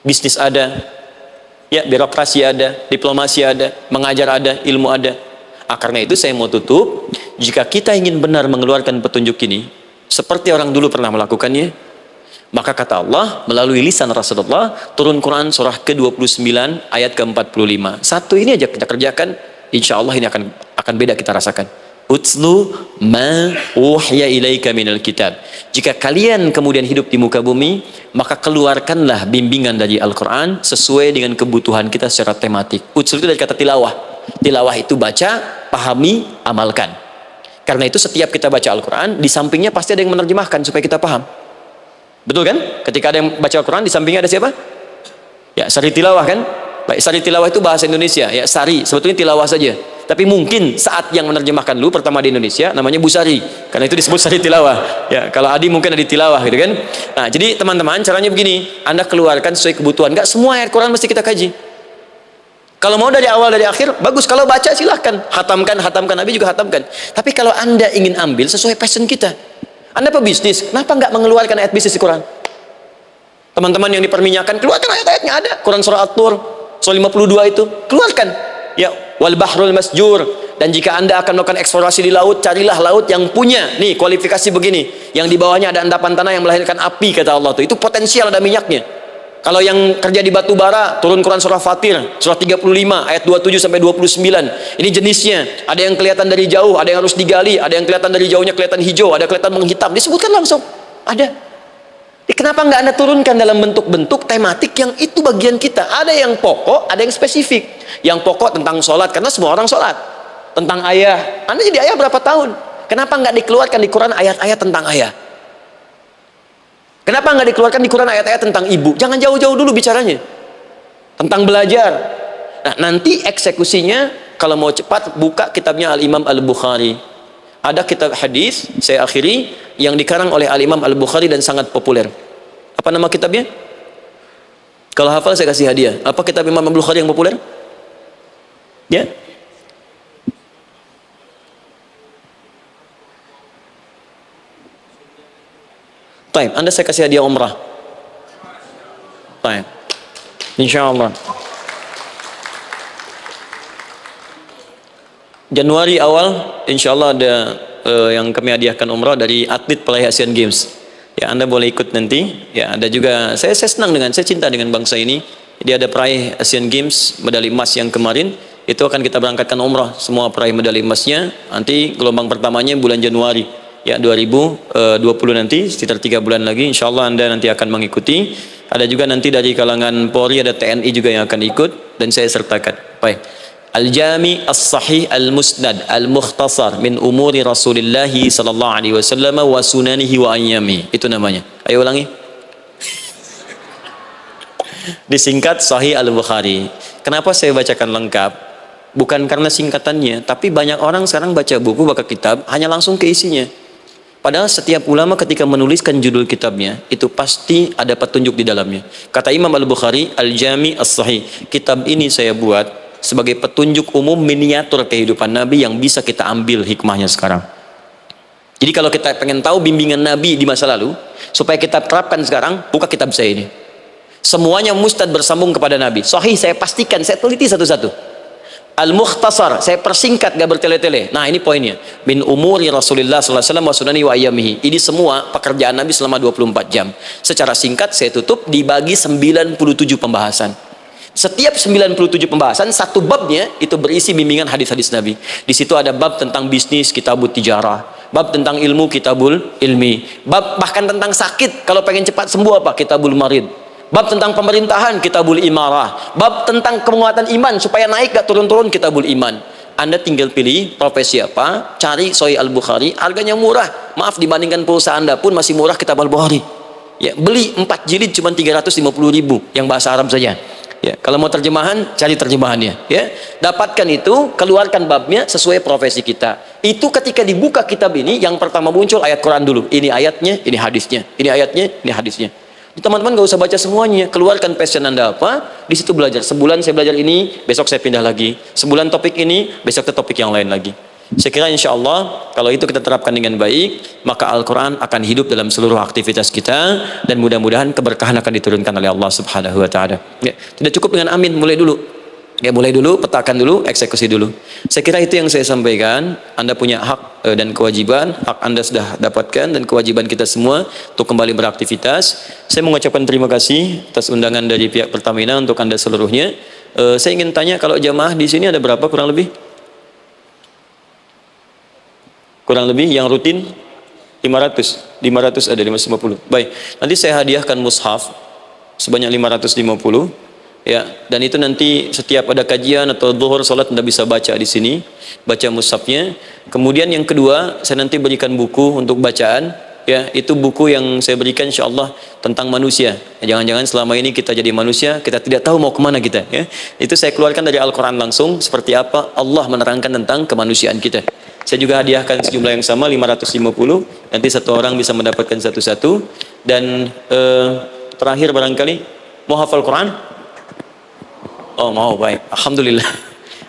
Bisnis ada, ya, birokrasi ada, diplomasi ada, mengajar ada, ilmu ada. Karena itu saya mau tutup, jika kita ingin benar mengeluarkan petunjuk ini seperti orang dulu pernah melakukannya, maka kata Allah melalui lisan Rasulullah, turun Quran surah ke-29 ayat ke-45. Satu ini aja kita kerjakan, insya Allah ini akan beda kita rasakan. Utslu ma uhya ilaika minal kitab. Jika kalian kemudian hidup di muka bumi, maka keluarkanlah bimbingan dari Al-Quran sesuai dengan kebutuhan kita secara tematik. Utslu itu dari kata tilawah. Tilawah itu baca, pahami, amalkan. Karena itu setiap kita baca Al-Quran, di sampingnya pasti ada yang menerjemahkan supaya kita paham. Betul kan? Ketika ada yang baca Al-Quran, di sampingnya ada siapa? Ya, sari tilawah kan? Baik, sari tilawah itu bahasa Indonesia. Ya, sari, sebetulnya tilawah saja. Tapi mungkin saat yang menerjemahkan dulu pertama di Indonesia, namanya Bu Sari. Karena itu disebut sari tilawah. Ya, kalau Adi mungkin ada di tilawah gitu kan? Nah, jadi teman-teman, caranya begini. Anda keluarkan sesuai kebutuhan. Enggak semua ayat Quran mesti kita kaji. Kalau mau dari awal dari akhir, bagus. Kalau baca silahkan, hatamkan, Nabi juga hatamkan. Tapi kalau Anda ingin ambil sesuai passion kita, Anda pebisnis, kenapa nggak mengeluarkan ayat bisnis di Quran? Teman-teman yang diperminyakan, keluarkan ayat-ayatnya ada. Quran surah At-Tur, surah 52 itu, keluarkan. Ya, wal bahrul masjur, Dan jika Anda akan melakukan eksplorasi di laut, carilah laut yang punya nih kualifikasi begini, yang di bawahnya ada endapan tanah yang melahirkan api, kata Allah tuh. Itu potensial ada minyaknya. Kalau yang kerja di batu bara, turun Quran surah Fatir, surah 35 ayat 27 sampai 29. Ini jenisnya. Ada yang kelihatan dari jauh, ada yang harus digali, ada yang kelihatan dari jauhnya kelihatan hijau, ada kelihatan menghitam. Disebutkan langsung. Ada. Kenapa nggak Anda turunkan dalam bentuk-bentuk tematik yang itu bagian kita? Ada yang pokok, ada yang spesifik. Yang pokok tentang sholat, karena semua orang sholat. Tentang ayah. Anda jadi ayah berapa tahun? Kenapa nggak dikeluarkan di Quran ayat-ayat tentang ayah? Kenapa nggak dikeluarkan di Quran ayat-ayat tentang ibu? Jangan jauh-jauh dulu bicaranya. Tentang belajar. Nah, nanti eksekusinya, kalau mau cepat, buka kitabnya Al-Imam Al-Bukhari. Ada kitab hadis, saya akhiri, yang dikarang oleh Al-Imam Al-Bukhari dan sangat populer. Apa nama kitabnya? Kalau hafal saya kasih hadiah. Apa kitab Imam Al-Bukhari yang populer? Ya? Taib, Anda saya kasih hadiah umrah. Taib. Insyaallah. Januari awal, insyaallah ada yang kami hadiahkan umrah dari atlet peraih Asian Games. Ya, Anda boleh ikut nanti. Ya, ada juga, saya senang saya cinta dengan bangsa ini. Dia ada peraih Asian Games medali emas yang kemarin. Itu akan kita berangkatkan umrah semua peraih medali emasnya. Nanti gelombang pertamanya bulan Januari. Ya, 2020 nanti, sekitar 3 bulan lagi. Insyaallah Anda nanti akan mengikuti. Ada juga nanti dari kalangan Polri, ada TNI juga yang akan ikut. Dan saya sertakan. Baik. Al-Jami As-Sahih Al-Musnad Al-Mukhtasar min umuri Rasulillah sallallahu alaihi wasallam wa sunanihi wa ayyami. Itu namanya. Ayo ulangi. Disingkat Sahih Al-Bukhari. Kenapa saya bacakan lengkap? Bukan karena singkatannya, tapi banyak orang sekarang baca buku, baca kitab hanya langsung ke isinya. Padahal setiap ulama ketika menuliskan judul kitabnya, itu pasti ada petunjuk di dalamnya. Kata Imam Al-Bukhari, Al-Jami As-Sahih. Kitab ini saya buat sebagai petunjuk umum miniatur kehidupan Nabi yang bisa kita ambil hikmahnya sekarang. Jadi kalau kita pengen tahu bimbingan Nabi di masa lalu, supaya kita terapkan sekarang, buka kitab saya ini. Semuanya mustad bersambung kepada Nabi. Sahih saya pastikan, saya teliti satu-satu. Al-Mukhtasar, saya persingkat, gak bertele-tele. Nah, ini poinnya. Min umuri Rasulullah sallallahu alaihi wasallam wa sunani wa ayyamihi. Ini semua pekerjaan Nabi selama 24 jam. Secara singkat saya tutup dibagi 97 pembahasan. Setiap 97 pembahasan, satu babnya itu berisi bimbingan hadis-hadis Nabi. Di situ ada bab tentang bisnis, kitabut tijarah. Bab tentang ilmu, kitabul ilmi. Bab bahkan tentang sakit, kalau pengen cepat sembuh apa? Kitabul marid. Bab tentang pemerintahan, kitabul imarah. Bab tentang penguatan iman, supaya naik gak turun-turun, kitabul iman. Anda tinggal pilih profesi apa, cari Sahih Al-Bukhari, harganya murah. Maaf, dibandingkan pulsa Anda pun masih murah kitab Al-Bukhari. Ya, beli 4 jilid cuma 350.000 yang bahasa Arab saja. Ya, kalau mau terjemahan, cari terjemahannya. Ya, dapatkan itu, keluarkan babnya sesuai profesi kita. Itu ketika dibuka kitab ini, yang pertama muncul ayat Quran dulu. Ini ayatnya, ini hadisnya. Ini ayatnya, ini hadisnya. Teman-teman gak usah baca semuanya. Keluarkan passion Anda apa, di situ belajar. Sebulan saya belajar ini, besok saya pindah lagi. Sebulan topik ini, besok ke topik yang lain lagi. Saya kira insya Allah kalau itu kita terapkan dengan baik, maka Al-Quran akan hidup dalam seluruh aktivitas kita, dan mudah-mudahan keberkahan akan diturunkan oleh Allah Subhanahu Wa Taala. Ya, tidak cukup dengan amin, mulai dulu. Ya, mulai dulu, petakan dulu, eksekusi dulu. Saya kira itu yang saya sampaikan. Anda punya hak dan kewajiban. Hak Anda sudah dapatkan, dan kewajiban kita semua untuk kembali beraktivitas. Saya mengucapkan terima kasih atas undangan dari pihak Pertamina untuk Anda seluruhnya. Saya ingin tanya, kalau jamaah di sini ada berapa kurang lebih? Kurang lebih yang rutin 500 ada 550. Baik, nanti saya hadiahkan mushaf sebanyak 550 ya, dan itu nanti setiap ada kajian atau zuhur salat Anda bisa baca di sini, baca mushafnya. Kemudian yang kedua, saya nanti berikan buku untuk bacaan ya, itu buku yang saya berikan insyaallah tentang manusia. Jangan-jangan selama ini kita jadi manusia, kita tidak tahu mau kemana kita ya. Itu saya keluarkan dari Al-Quran langsung, seperti apa Allah menerangkan tentang kemanusiaan kita. Saya juga hadiahkan sejumlah yang sama 550. Nanti satu orang bisa mendapatkan satu-satu. Dan terakhir barangkali mau hafal Quran? Oh mau, baik. Alhamdulillah.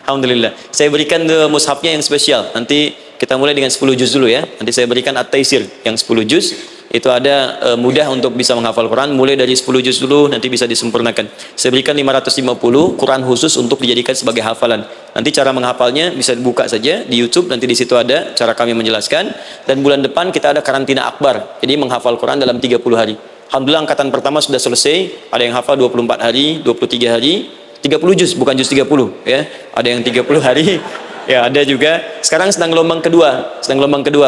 Alhamdulillah. Saya berikan mushafnya yang spesial. Nanti kita mulai dengan 10 juz dulu ya. Nanti saya berikan At-Taisir yang 10 juz. Itu ada mudah untuk bisa menghafal Quran, mulai dari 10 juz dulu, nanti bisa disempurnakan. Saya berikan 550 Quran khusus untuk dijadikan sebagai hafalan. Nanti cara menghafalnya bisa dibuka saja di YouTube, nanti di situ ada cara kami menjelaskan. Dan bulan depan kita ada karantina akbar, jadi menghafal Quran dalam 30 hari. Alhamdulillah angkatan pertama sudah selesai, ada yang hafal 24 hari, 23 hari, 30 juz, bukan juz 30 ya. Ada yang 30 hari. Ya, ada juga. Sekarang sedang gelombang kedua.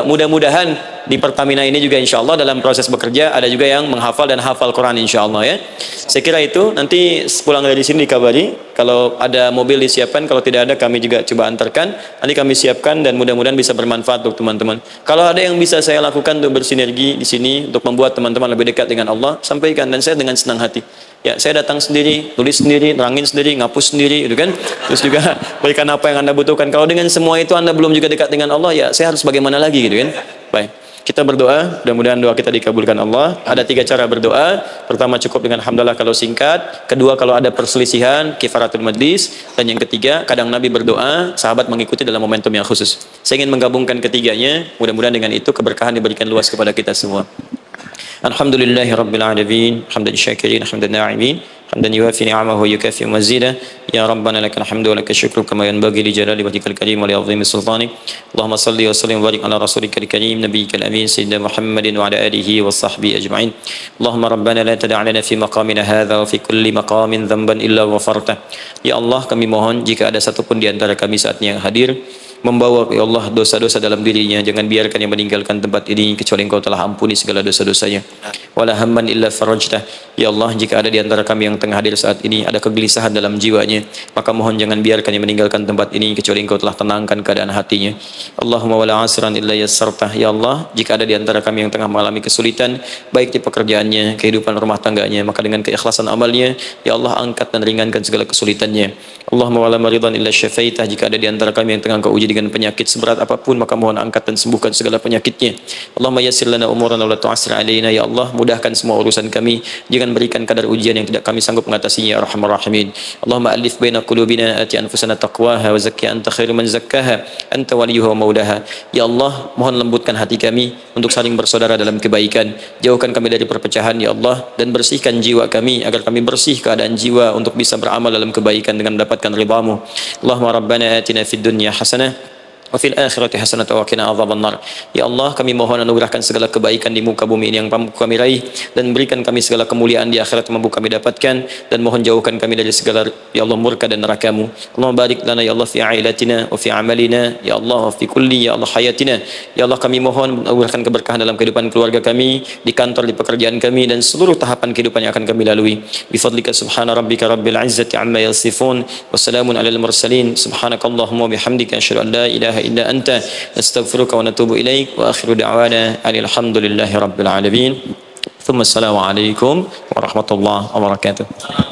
Mudah-mudahan di Pertamina ini juga insya Allah dalam proses bekerja ada juga yang menghafal dan hafal Quran insya Allah ya. Saya kira itu, nanti pulang dari sini dikabari. Kalau ada mobil disiapkan, kalau tidak ada kami juga coba antarkan. Nanti kami siapkan dan mudah-mudahan bisa bermanfaat untuk teman-teman. Kalau ada yang bisa saya lakukan untuk bersinergi di sini untuk membuat teman-teman lebih dekat dengan Allah, sampaikan, dan saya dengan senang hati. Ya, saya datang sendiri, tulis sendiri, nerangin sendiri, ngapus sendiri, gitu kan. Terus juga berikan apa yang Anda butuhkan. Kalau dengan semua itu Anda belum juga dekat dengan Allah, ya saya harus bagaimana lagi, gitu kan. Baik, kita berdoa, mudah-mudahan doa kita dikabulkan Allah. Ada 3 cara berdoa. Pertama, cukup dengan hamdalah kalau singkat. Kedua, kalau ada perselisihan, kifaratul majlis. Dan yang ketiga, kadang Nabi berdoa, sahabat mengikuti dalam momentum yang khusus. Saya ingin menggabungkan ketiganya, mudah-mudahan dengan itu keberkahan diberikan luas kepada kita semua. Alhamdulillahi Rabbil Alamin, hamdan syakirin, hamdan na'imin, hamdan yuafi ni'amahu yukafi mazidah. Ya Rabbana lakal hamdu wa lakal syukru kama yanbaghi li jalali wajhikal karim wa li 'azimi sultanik. Allahumma salli wa sallim wa barik ala rasulikal karim nabiyyikal amin sayyidina Muhammadin wa ala alihi wa sahbihi ajma'in. Allahumma Rabbana la tada' lana fi maqamina hadha wa fi kulli maqamin dhanban illa ghafartah. Ya Allah, kami mohon jika ada satupun di antara kami saat ini yang hadir membawa ya Allah dosa-dosa dalam dirinya, jangan biarkan yang meninggalkan tempat ini kecuali Engkau telah ampuni segala dosa-dosanya. Wala hamman illa farajtah. Ya Allah, jika ada di antara kami yang tengah hadir saat ini ada kegelisahan dalam jiwanya, maka mohon jangan biarkan yang meninggalkan tempat ini kecuali Engkau telah tenangkan keadaan hatinya. Allahumma wala asran illa yassartah. Ya Allah, jika ada di antara kami yang tengah mengalami kesulitan baik di pekerjaannya, kehidupan rumah tangganya, maka dengan keikhlasan amalnya ya Allah angkat dan ringankan segala kesulitannya. Allahumma wala maridan illa syafaitah. Jika ada di antara kami yang tengah Engkau uji dengan penyakit seberat apapun, maka mohon angkat dan sembuhkan segala penyakitnya. Allahumma yassir lana umurana wa la tu'assir alaina. Ya Allah, mudahkan semua urusan kami, jangan berikan kadar ujian yang tidak kami sanggup mengatasinya, ya arhamar rahimin. Allahumma alif baina qulubina, ati anfusana taqwaha wa zakkiha anta khairu man zakkaha anta waliyuha wa maulaha. Ya Allah, mohon lembutkan hati kami untuk saling bersaudara dalam kebaikan, jauhkan kami dari perpecahan ya Allah, dan bersihkan jiwa kami agar kami bersih keadaan jiwa untuk bisa beramal dalam kebaikan dengan mendapatkan ridhamu. Allahumma rabbana atina fid dunya hasanah wa fil akhirati hasanatan wa qina adzabannar. Ya Allah, kami mohon anugerahkan segala kebaikan di muka bumi ini yang mampu kami raih, dan berikan kami segala kemuliaan di akhirat yang mampu kami dapatkan, dan mohon jauhkan kami dari segala ya Allah murka dan neraka-Mu. Allahumma barik lana ya Allah fi ailatina wa fi amalina ya Allah wa fi kulli ya Allah hayatina. Ya Allah, kami mohon anugerahkan keberkahan dalam kehidupan keluarga kami, di kantor, di pekerjaan kami, dan seluruh tahapan kehidupan yang akan kami lalui. Bi fadlika subhana rabbika rabbil izzati amma yasifun wa salamun alal mursalin. Subhanakallahumma wa bihamdika asyhadu an la ilaha illa anta nastaghfiruka wa natubu ilaik wa akhiru da'wana alhamdulillahi rabbil alamin. Thumma assalamu alaikum warahmatullahi wabarakatuh.